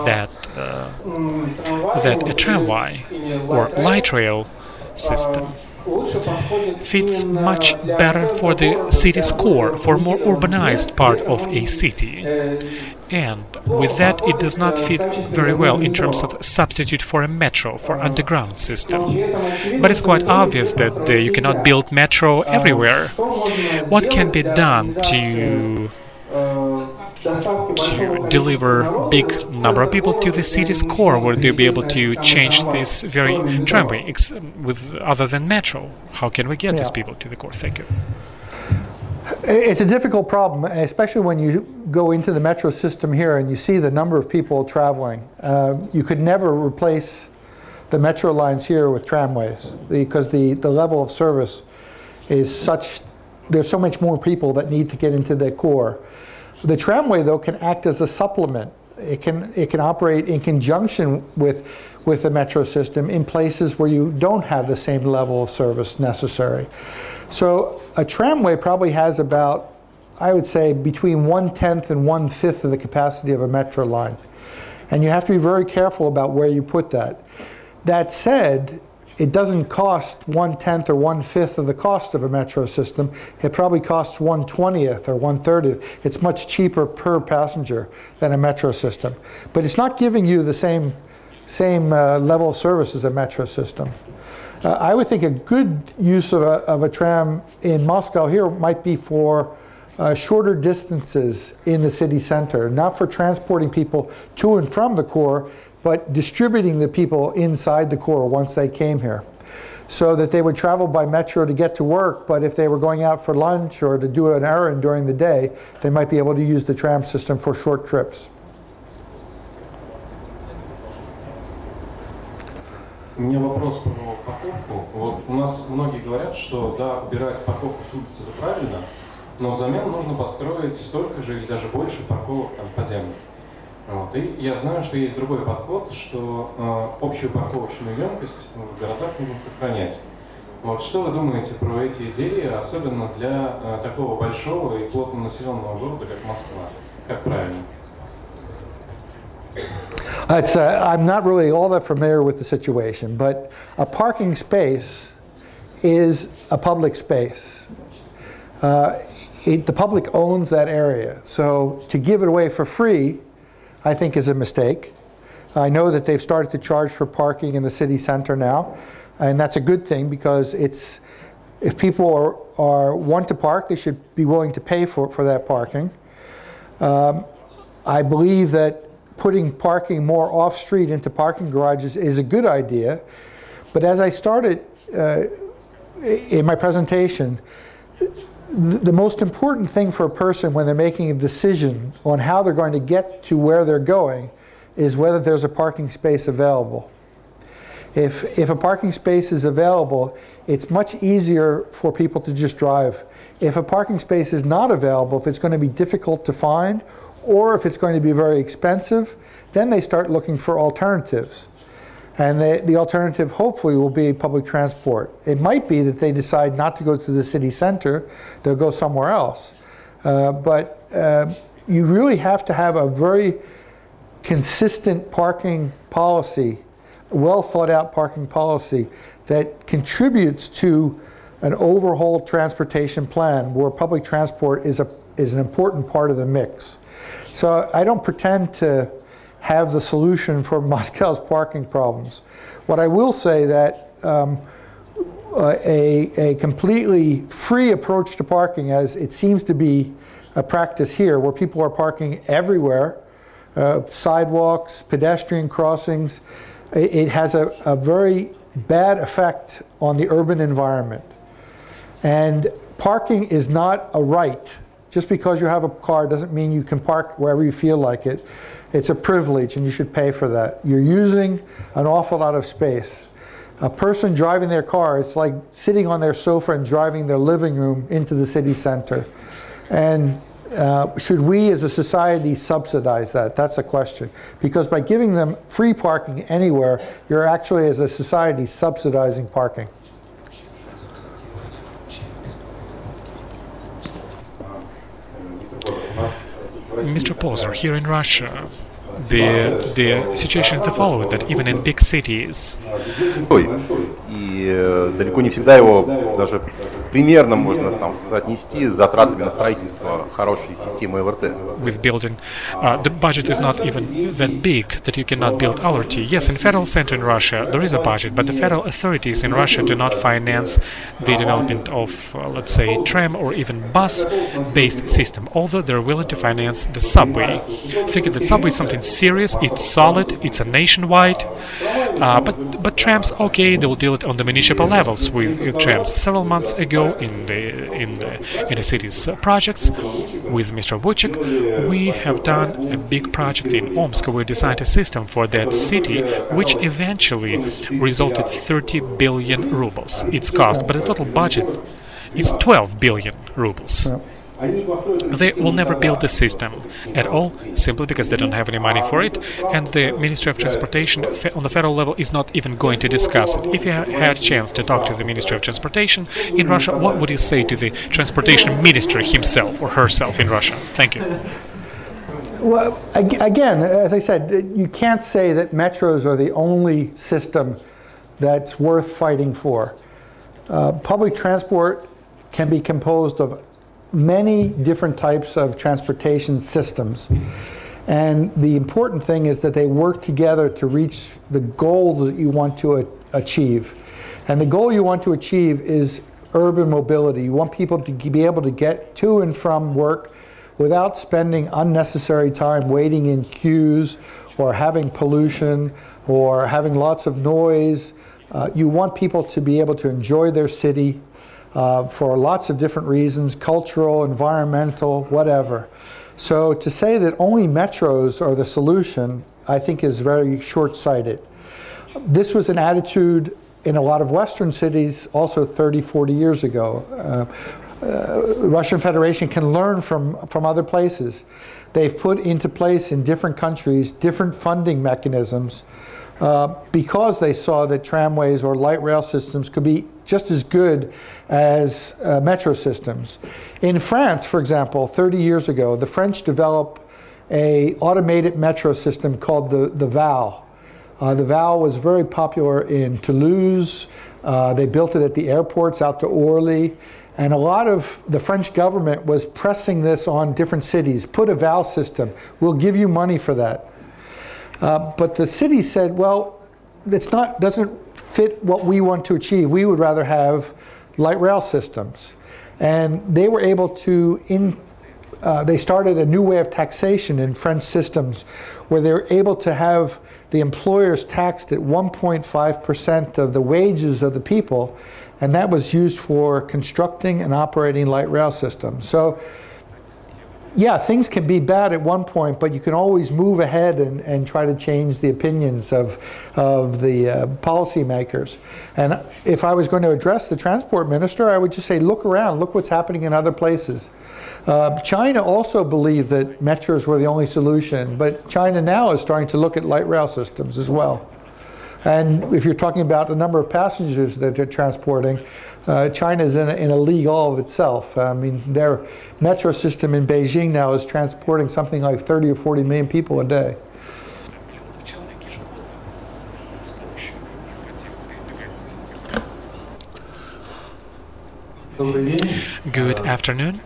[SPEAKER 4] that a tramway or light rail system fits much better for the city's core, for more urbanized part of a city. And with that, it does not fit very well in terms of substitute for a metro, for underground system. But it's quite obvious that you cannot build metro everywhere. What can be done to deliver big number of people to the city's core? Would you be able to change this very tramway with other than metro? How can we get these people to the core? Thank you.
[SPEAKER 1] It's a difficult problem, especially when you go into the metro system here and you see the number of people traveling. You could never replace the metro lines here with tramways because the level of service is such, there's so much more people that need to get into the core. The tramway, though, can act as a supplement. It can operate in conjunction with the metro system in places where you don't have the same level of service necessary. So a tramway probably has about I would say, between 1/10 and 1/5 of the capacity of a metro line. And you have to be very careful about where you put that. That said, it doesn't cost 1/10 or 1/5 of the cost of a metro system. It probably costs 1/20 or 1/30. It's much cheaper per passenger than a metro system. But it's not giving you the same level of service as a metro system. I would think a good use of a tram in Moscow here might be for shorter distances in the city center, not for transporting people to and from the core, but distributing the people inside the core once they came here, so that they would travel by metro to get to work, but if they were going out for lunch or to do an errand during the day, they might be able to use the tram system for short trips.
[SPEAKER 5] У меня вопрос про парковку. Вот у нас многие говорят, что да, убирать парковку с улицы это правильно, но взамен нужно построить столько же или даже больше парковок там подземных. Вот. И я знаю, что есть другой подход, что общую парковочную емкость в городах нужно сохранять. Вот. Что вы думаете про эти идеи, особенно для такого большого и плотно населенного города, как Москва? Как правильно?
[SPEAKER 1] I'm not really all that familiar with the situation, but a parking space is a public space. The public owns that area, so to give it away for free, I think, is a mistake. I know that they've started to charge for parking in the city center now, and that's a good thing, because if people want to park, they should be willing to pay for that parking. I believe that putting parking more off-street into parking garages is a good idea, but as I started in my presentation, the most important thing for a person when they're making a decision on how they're going to get to where they're going is whether there's a parking space available. If a parking space is available, it's much easier for people to just drive. If a parking space is not available, if it's going to be difficult to find, or if it's going to be very expensive, then they start looking for alternatives. And the alternative, hopefully, will be public transport. It might be that they decide not to go to the city center, they'll go somewhere else. But you really have to have a very consistent parking policy, well thought out parking policy that contributes to an overhauled transportation plan where public transport is an important part of the mix. So I don't pretend to have the solution for Moscow's parking problems. What I will say that a completely free approach to parking, as it seems to be a practice here, where people are parking everywhere, sidewalks, pedestrian crossings, it has a very bad effect on the urban environment. And parking is not a right. Just because you have a car doesn't mean you can park wherever you feel like it. It's a privilege, and you should pay for that. You're using an awful lot of space. A person driving their car, it's like sitting on their sofa and driving their living room into the city center. And should we as a society subsidize that? That's a question. Because by giving them free parking anywhere, you're actually, as a society, subsidizing parking.
[SPEAKER 4] Mr. Poser, here in Russia, the situation is the following, that even in big cities,
[SPEAKER 6] и далеко не всегда его даже примерно можно там соотнести с затратами на строительство хорошей системы ЛРТ.
[SPEAKER 4] with building, the budget is not even that big that you cannot build LRT. Yes, in federal center in Russia there is a budget, but the federal authorities in Russia do not finance the development of, let's say, tram or even bus-based system, although they're willing to finance the subway. Thinking that subway is something serious, it's solid, it's a nationwide, but trams, okay, they will deal it on the municipal levels with trams. Several months ago, in the city's projects with Mr. Vuchik, we have done a big project in Omsk. We designed a system for that city, which eventually resulted 30 billion rubles its cost, but the total budget is 12 billion rubles. They will never build the system at all, simply because they don't have any money for it, and the Ministry of Transportation on the federal level is not even going to discuss it. If you had a chance to talk to the Ministry of Transportation in Russia, what would you say to the Transportation Minister himself or herself in Russia? Thank you.
[SPEAKER 1] Well, again, as I said, you can't say that metros are the only system that's worth fighting for. Public transport can be composed of many different types of transportation systems. And the important thing is that they work together to reach the goal that you want to achieve. And the goal you want to achieve is urban mobility. You want people to be able to get to and from work without spending unnecessary time waiting in queues or having pollution or having lots of noise. You want people to be able to enjoy their city for lots of different reasons, cultural, environmental, whatever. So to say that only metros are the solution, I think is very short-sighted. This was an attitude in a lot of Western cities also 30, 40 years ago. Russian Federation can learn from other places. They've put into place in different countries different funding mechanisms because they saw that tramways or light rail systems could be just as good as metro systems. In France, for example, 30 years ago, the French developed an automated metro system called the VAL. The VAL was very popular in Toulouse. They built it at the airports out to Orly. And a lot of the French government was pressing this on different cities. Put a VAL system. We'll give you money for that. But the city said, well, doesn't fit what we want to achieve. We would rather have light rail systems. And they were able to, they started a new way of taxation in French systems where they were able to have the employers taxed at 1.5% of the wages of the people, and that was used for constructing and operating light rail systems. So, yeah, things can be bad at one point, but you can always move ahead and try to change the opinions of the policymakers. And if I was going to address the transport minister, I would just say, look around, look what's happening in other places. China also believed that metros were the only solution, but China now is starting to look at light rail systems as well. And if you're talking about the number of passengers that they're transporting, China is in a league all of itself. I mean, their metro system in Beijing now is transporting something like 30 or 40 million people a day.
[SPEAKER 4] Good afternoon.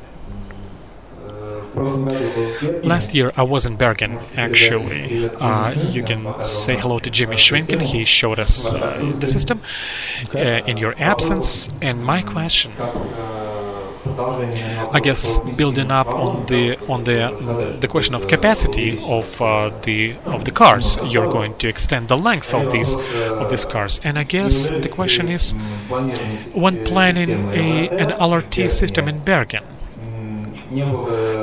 [SPEAKER 4] Last year I was in Bergen, actually. You can say hello to Jimmy Schwinken. He showed us the system in your absence. And my question, I guess, building up on the question of capacity of the cars, you're going to extend the length of these cars. And I guess the question is, when planning an LRT system in Bergen,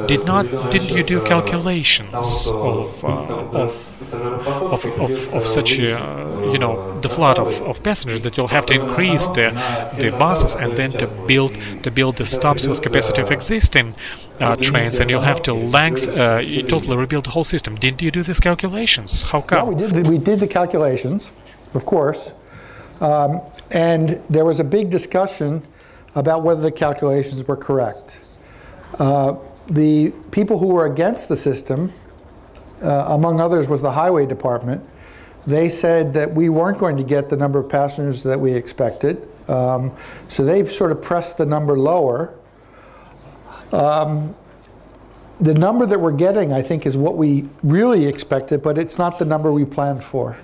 [SPEAKER 4] didn't you do calculations of such the flood of passengers that you'll have to increase the buses and then to build the stops with capacity of existing trains, and you'll have to totally rebuild the whole system? Didn't you do these calculations? How come?
[SPEAKER 1] Yeah, we did the calculations, of course, and there was a big discussion about whether the calculations were correct. The people who were against the system, among others, was the highway department. They said that we weren't going to get the number of passengers that we expected. So they sort of pressed the number lower. The number that we're getting, I think, is what we really expected, but it's not the number we planned for.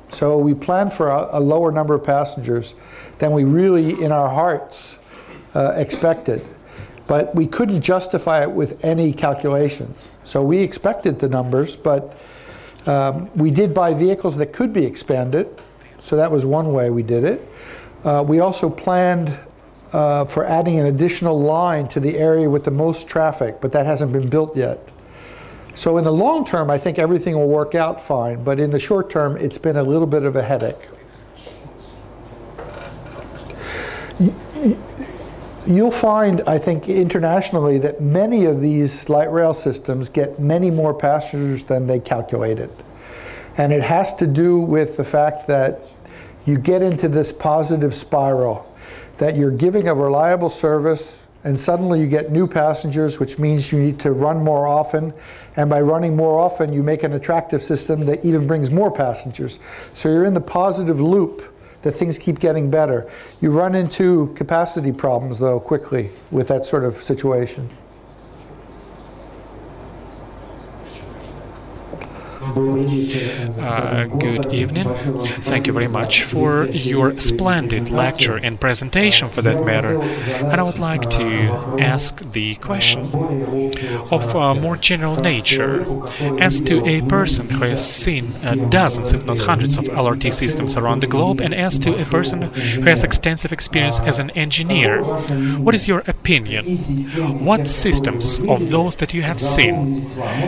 [SPEAKER 1] So we planned for a lower number of passengers than we really, in our hearts, expected. But we couldn't justify it with any calculations. So we expected the numbers, but we did buy vehicles that could be expanded. So that was one way we did it. We also planned for adding an additional line to the area with the most traffic, but that hasn't been built yet. So in the long term, I think everything will work out fine. But in the short term, it's been a little bit of a headache. you'll find, I think, internationally that many of these light rail systems get many more passengers than they calculated. And it has to do with the fact that you get into this positive spiral, that you're giving a reliable service and suddenly you get new passengers, which means you need to run more often. And by running more often, you make an attractive system that even brings more passengers. So you're in the positive loop that things keep getting better. You run into capacity problems, though, quickly with that sort of situation.
[SPEAKER 4] Good evening. Thank you very much for your splendid lecture and presentation, for that matter. And I would like to ask the question of a more general nature. As to a person who has seen dozens, if not hundreds, of LRT systems around the globe, and as to a person who has extensive experience as an engineer, what is your opinion? What systems of those that you have seen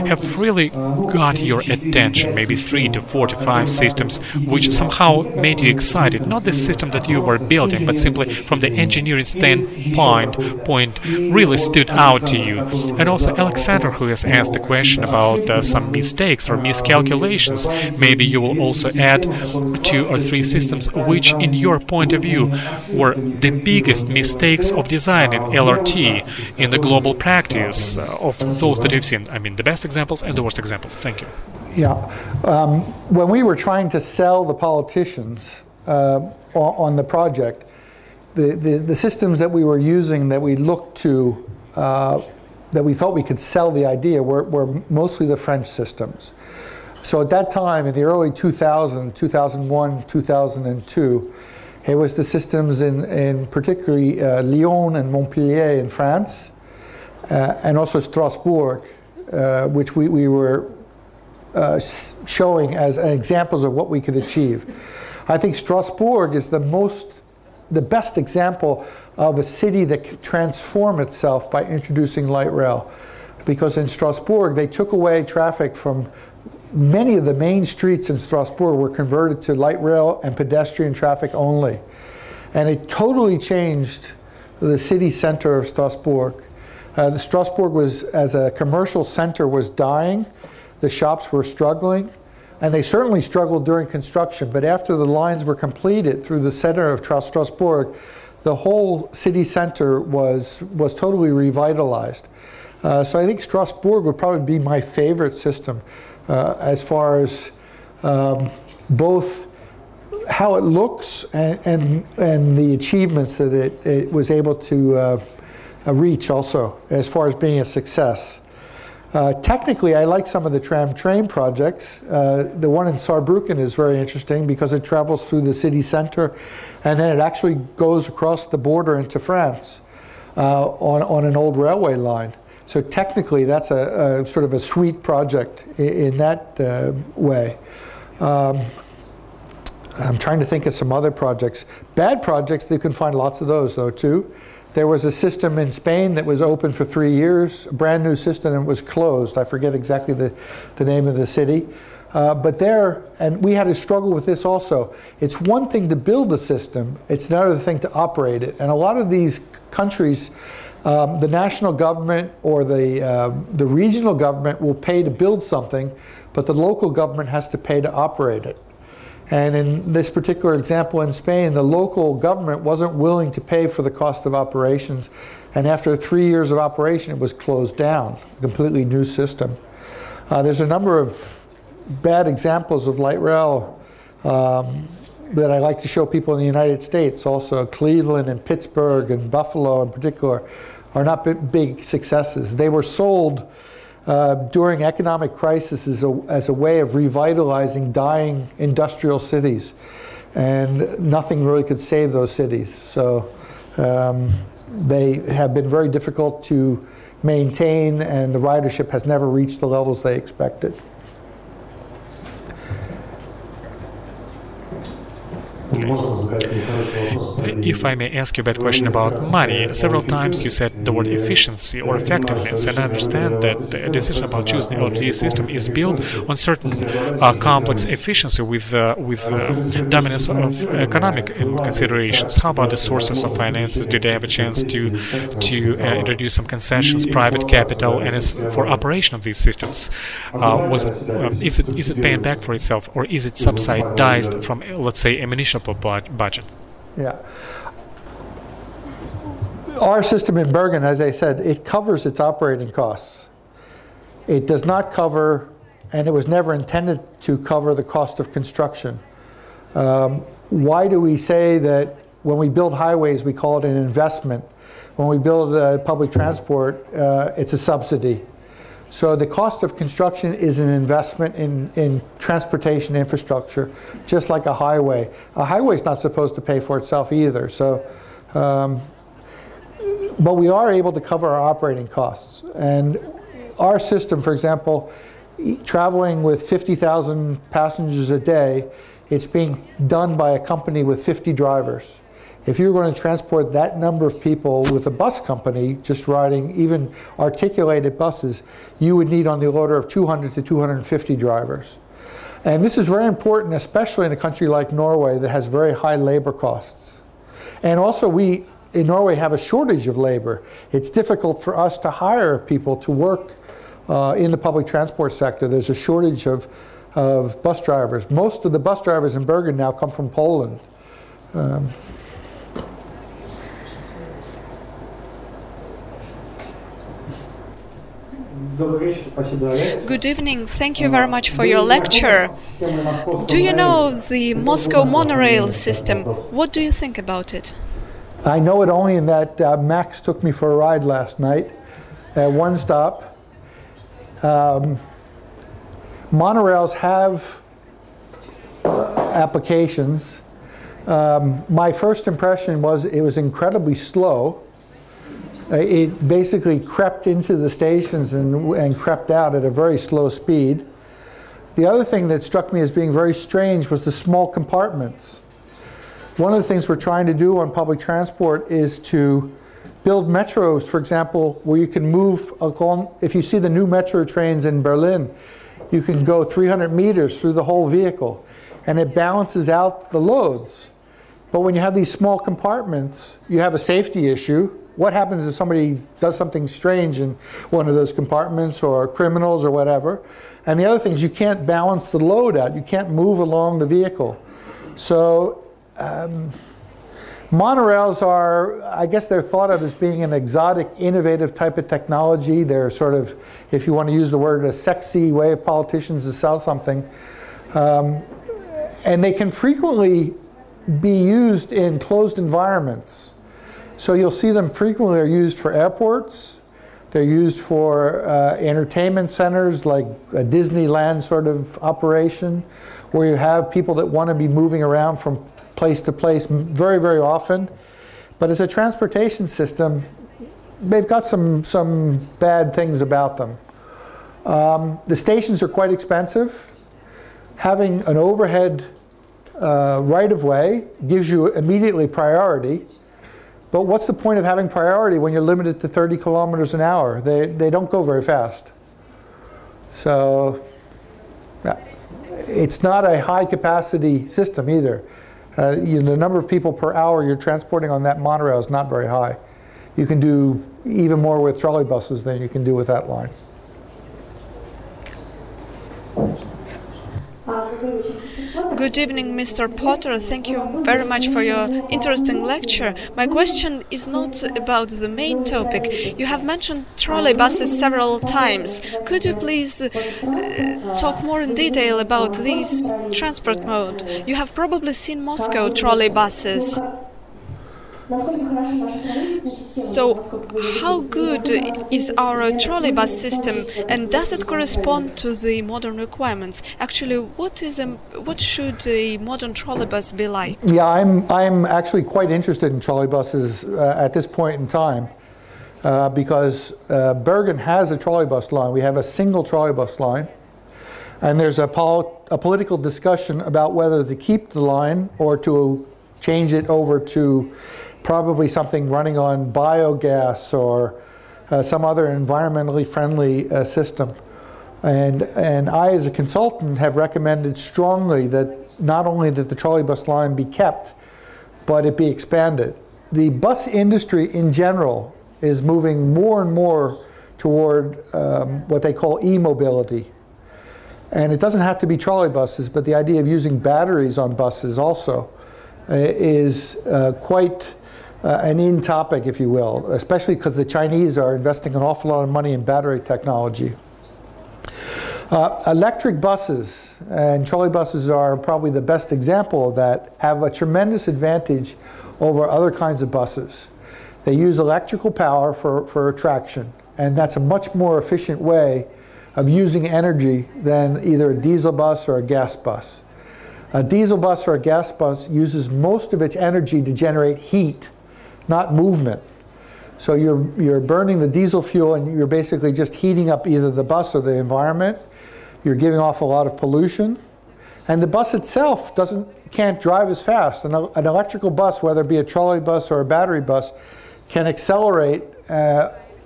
[SPEAKER 4] have really got your attention, maybe 3 to 4 to 5 systems which somehow made you excited, not the system that you were building, but simply from the engineering standpoint really stood out to you? And also Alexander, who has asked a question about some mistakes or miscalculations, maybe you will also add 2 or 3 systems which in your point of view were the biggest mistakes of designing LRT in the global practice of those that you've seen. I mean, the best examples and the worst examples. Thank you.
[SPEAKER 1] Yeah. When we were trying to sell the politicians on the project, the systems that we were using that we looked to, that we thought we could sell the idea were mostly the French systems. So at that time, in the early 2000, 2001, 2002, it was the systems in particularly Lyon and Montpellier in France, and also Strasbourg, which we were showing as examples of what we could achieve. I think Strasbourg is the best example of a city that can transform itself by introducing light rail. Because in Strasbourg, they took away traffic from many of the main streets in Strasbourg were converted to light rail and pedestrian traffic only. And it totally changed the city center of Strasbourg. Strasbourg was, as a commercial center, was dying. The shops were struggling, and they certainly struggled during construction, but after the lines were completed through the center of Strasbourg, the whole city center was totally revitalized. So I think Strasbourg would probably be my favorite system as far as both how it looks and the achievements that it was able to reach also, as far as being a success. Technically, I like some of the tram train projects. The one in Saarbrücken is very interesting because it travels through the city center and then it actually goes across the border into France on an old railway line. So technically, that's a sort of a sweet project in that way. I'm trying to think of some other projects. Bad projects, you can find lots of those though too. There was a system in Spain that was open for 3 years, a brand new system, and it was closed. I forget exactly the name of the city. But there, and we had to struggle with this also. It's one thing to build a system, it's another thing to operate it. And a lot of these countries, the national government or the regional government will pay to build something, but the local government has to pay to operate it. And in this particular example in Spain, the local government wasn't willing to pay for the cost of operations. And after 3 years of operation, it was closed down, a completely new system. There's a number of bad examples of light rail that I like to show people in the United States. Also, Cleveland and Pittsburgh and Buffalo in particular are not big successes. They were sold during economic crisis as a way of revitalizing dying industrial cities, and nothing really could save those cities. So they have been very difficult to maintain, and the ridership has never reached the levels they expected.
[SPEAKER 4] If I may ask you a bad question about money, several times you said the word efficiency or effectiveness, and I understand that the decision about choosing the LRTF system is built on certain complex efficiency with dominance of economic considerations. How about the sources of finances? Did they have a chance to introduce some concessions, private capital, and as for operation of these systems, is it paying back for itself, or is it subsidized from, let's say, a municipal budget?
[SPEAKER 1] Yeah. Our system in Bergen, as I said, it covers its operating costs. It does not cover, and it was never intended to cover, the cost of construction. Why do we say that when we build highways, we call it an investment? When we build public transport, it's a subsidy. So the cost of construction is an investment in transportation infrastructure, just like a highway. A highway is not supposed to pay for itself either. So, but we are able to cover our operating costs. And our system, for example, traveling with 50,000 passengers a day, it's being done by a company with 50 drivers. If you're going to transport that number of people with a bus company, just riding even articulated buses, you would need on the order of 200 to 250 drivers. And this is very important, especially in a country like Norway that has very high labor costs. And also we, in Norway, have a shortage of labor. It's difficult for us to hire people to work in the public transport sector. There's a shortage of bus drivers. Most of the bus drivers in Bergen now come from Poland.
[SPEAKER 2] Good evening. Thank you very much for your lecture. Do you know the Moscow Monorail system? What do you think about it?
[SPEAKER 1] I know it only in that Max took me for a ride last night at one stop. Monorails have applications. My first impression was it was incredibly slow. It basically crept into the stations and crept out at a very slow speed. The other thing that struck me as being very strange was the small compartments. One of the things we're trying to do on public transport is to build metros, for example, where you can move along. If you see the new metro trains in Berlin, you can go 300 meters through the whole vehicle, and it balances out the loads. But when you have these small compartments, you have a safety issue. What happens if somebody does something strange in one of those compartments, or criminals or whatever? And the other thing is you can't balance the load out. You can't move along the vehicle. So monorails are, I guess they're thought of as being an exotic, innovative type of technology. They're sort of, if you want to use the word, a sexy way of politicians to sell something. And they can frequently be used in closed environments. So you'll see them frequently are used for airports. They're used for entertainment centers, like a Disneyland sort of operation, where you have people that want to be moving around from place to place very, very often. But as a transportation system, they've got some bad things about them. The stations are quite expensive. Having an overhead right-of-way gives you immediately priority. But what's the point of having priority when you're limited to 30 kilometers an hour? They don't go very fast. So yeah. It's not a high capacity system either. The number of people per hour you're transporting on that monorail is not very high. You can do even more with trolley buses than you can do with that line.
[SPEAKER 2] Good evening, Mr. Potter. Thank you very much for your interesting lecture. My question is not about the main topic. You have mentioned trolley buses several times. Could you please talk more in detail about this transport mode? You have probably seen Moscow trolley buses. So, how good is our trolley bus system, and does it correspond to the modern requirements? Actually, what should a modern trolley bus be like?
[SPEAKER 1] Yeah, I'm actually quite interested in trolley buses at this point in time because Bergen has a trolley bus line. We have a single trolley bus line, and there's a a political discussion about whether to keep the line or to change it over to probably something running on biogas or some other environmentally friendly system. And I, as a consultant, have recommended strongly that not only that the trolleybus line be kept, but it be expanded. The bus industry in general is moving more and more toward what they call e-mobility. And it doesn't have to be trolleybuses, but the idea of using batteries on buses also is quite an in topic, if you will, especially because the Chinese are investing an awful lot of money in battery technology. Electric buses and trolleybuses are probably the best example of that, have a tremendous advantage over other kinds of buses. They use electrical power for traction, and that's a much more efficient way of using energy than either a diesel bus or a gas bus. A diesel bus or a gas bus uses most of its energy to generate heat, not movement. So you're burning the diesel fuel and you're basically just heating up either the bus or the environment. You're giving off a lot of pollution. And the bus itself can't drive as fast. An electrical bus, whether it be a trolley bus or a battery bus, can accelerate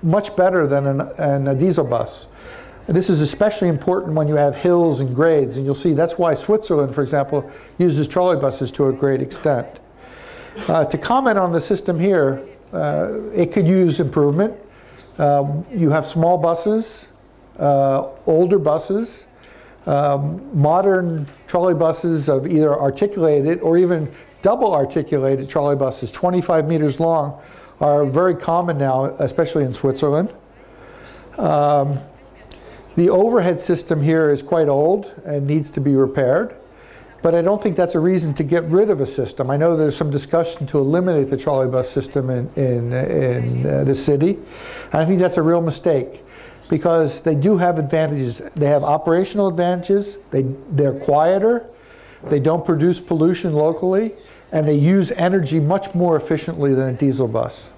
[SPEAKER 1] much better than a diesel bus. And this is especially important when you have hills and grades. And you'll see that's why Switzerland, for example, uses trolley buses to a great extent. To comment on the system here, it could use improvement. You have small buses, older buses, modern trolley buses of either articulated or even double articulated trolley buses, 25 meters long, are very common now, especially in Switzerland. The overhead system here is quite old and needs to be repaired, but I don't think that's a reason to get rid of a system. I know there's some discussion to eliminate the trolley bus system in the city, and I think that's a real mistake because they do have advantages. They have operational advantages, they're quieter, they don't produce pollution locally, and they use energy much more efficiently than a diesel bus.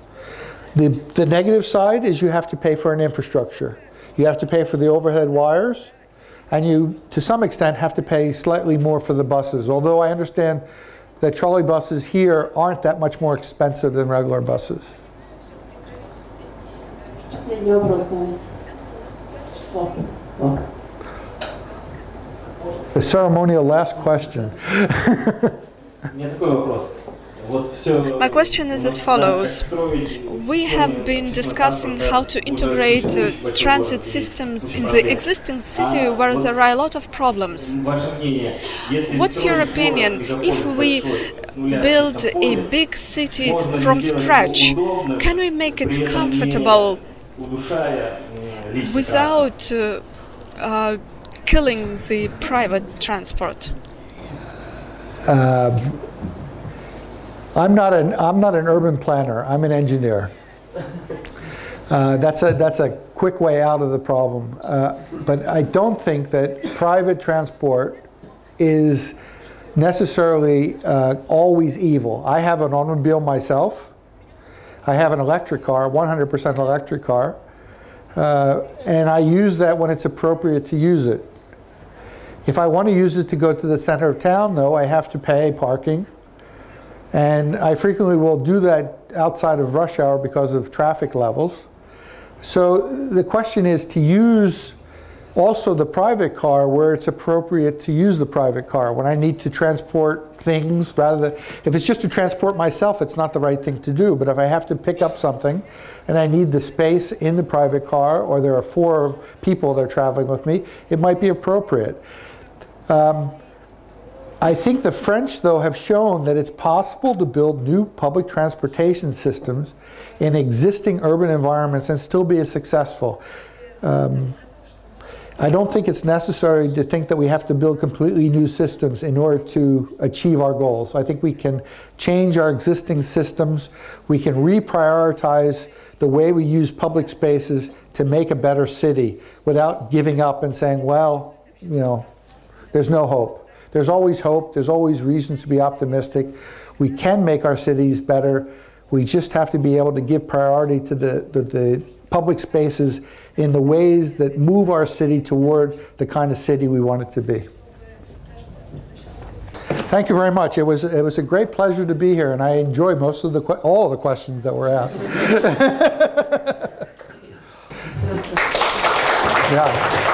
[SPEAKER 1] The negative side is you have to pay for an infrastructure. You have to pay for the overhead wires, and you, to some extent, have to pay slightly more for the buses, although I understand that trolley buses here aren't that much more expensive than regular buses. The ceremonial last question.
[SPEAKER 2] My question is as follows. We have been discussing how to integrate transit systems in the existing city where there are a lot of problems. What's your opinion? If we build a big city from scratch, can we make it comfortable without killing the private transport?
[SPEAKER 1] I'm not an urban planner. I'm an engineer. That's a quick way out of the problem. But I don't think that private transport is necessarily always evil. I have an automobile myself. I have an electric car, 100% electric car, and I use that when it's appropriate to use it. If I want to use it to go to the center of town, though, I have to pay parking. And I frequently will do that outside of rush hour because of traffic levels. So the question is to use also the private car where it's appropriate to use the private car. When I need to transport things, rather than, if it's just to transport myself, it's not the right thing to do. But if I have to pick up something and I need the space in the private car, or there are 4 people that are traveling with me, it might be appropriate. I think the French, though, have shown that it's possible to build new public transportation systems in existing urban environments and still be as successful. I don't think it's necessary to think that we have to build completely new systems in order to achieve our goals. I think we can change our existing systems. We can reprioritize the way we use public spaces to make a better city without giving up and saying, well, you know, there's no hope. There's always hope. There's always reasons to be optimistic. We can make our cities better. We just have to be able to give priority to the public spaces in the ways that move our city toward the kind of city we want it to be. Thank you very much. It was a great pleasure to be here, and I enjoyed most of all the questions that were asked. Yeah.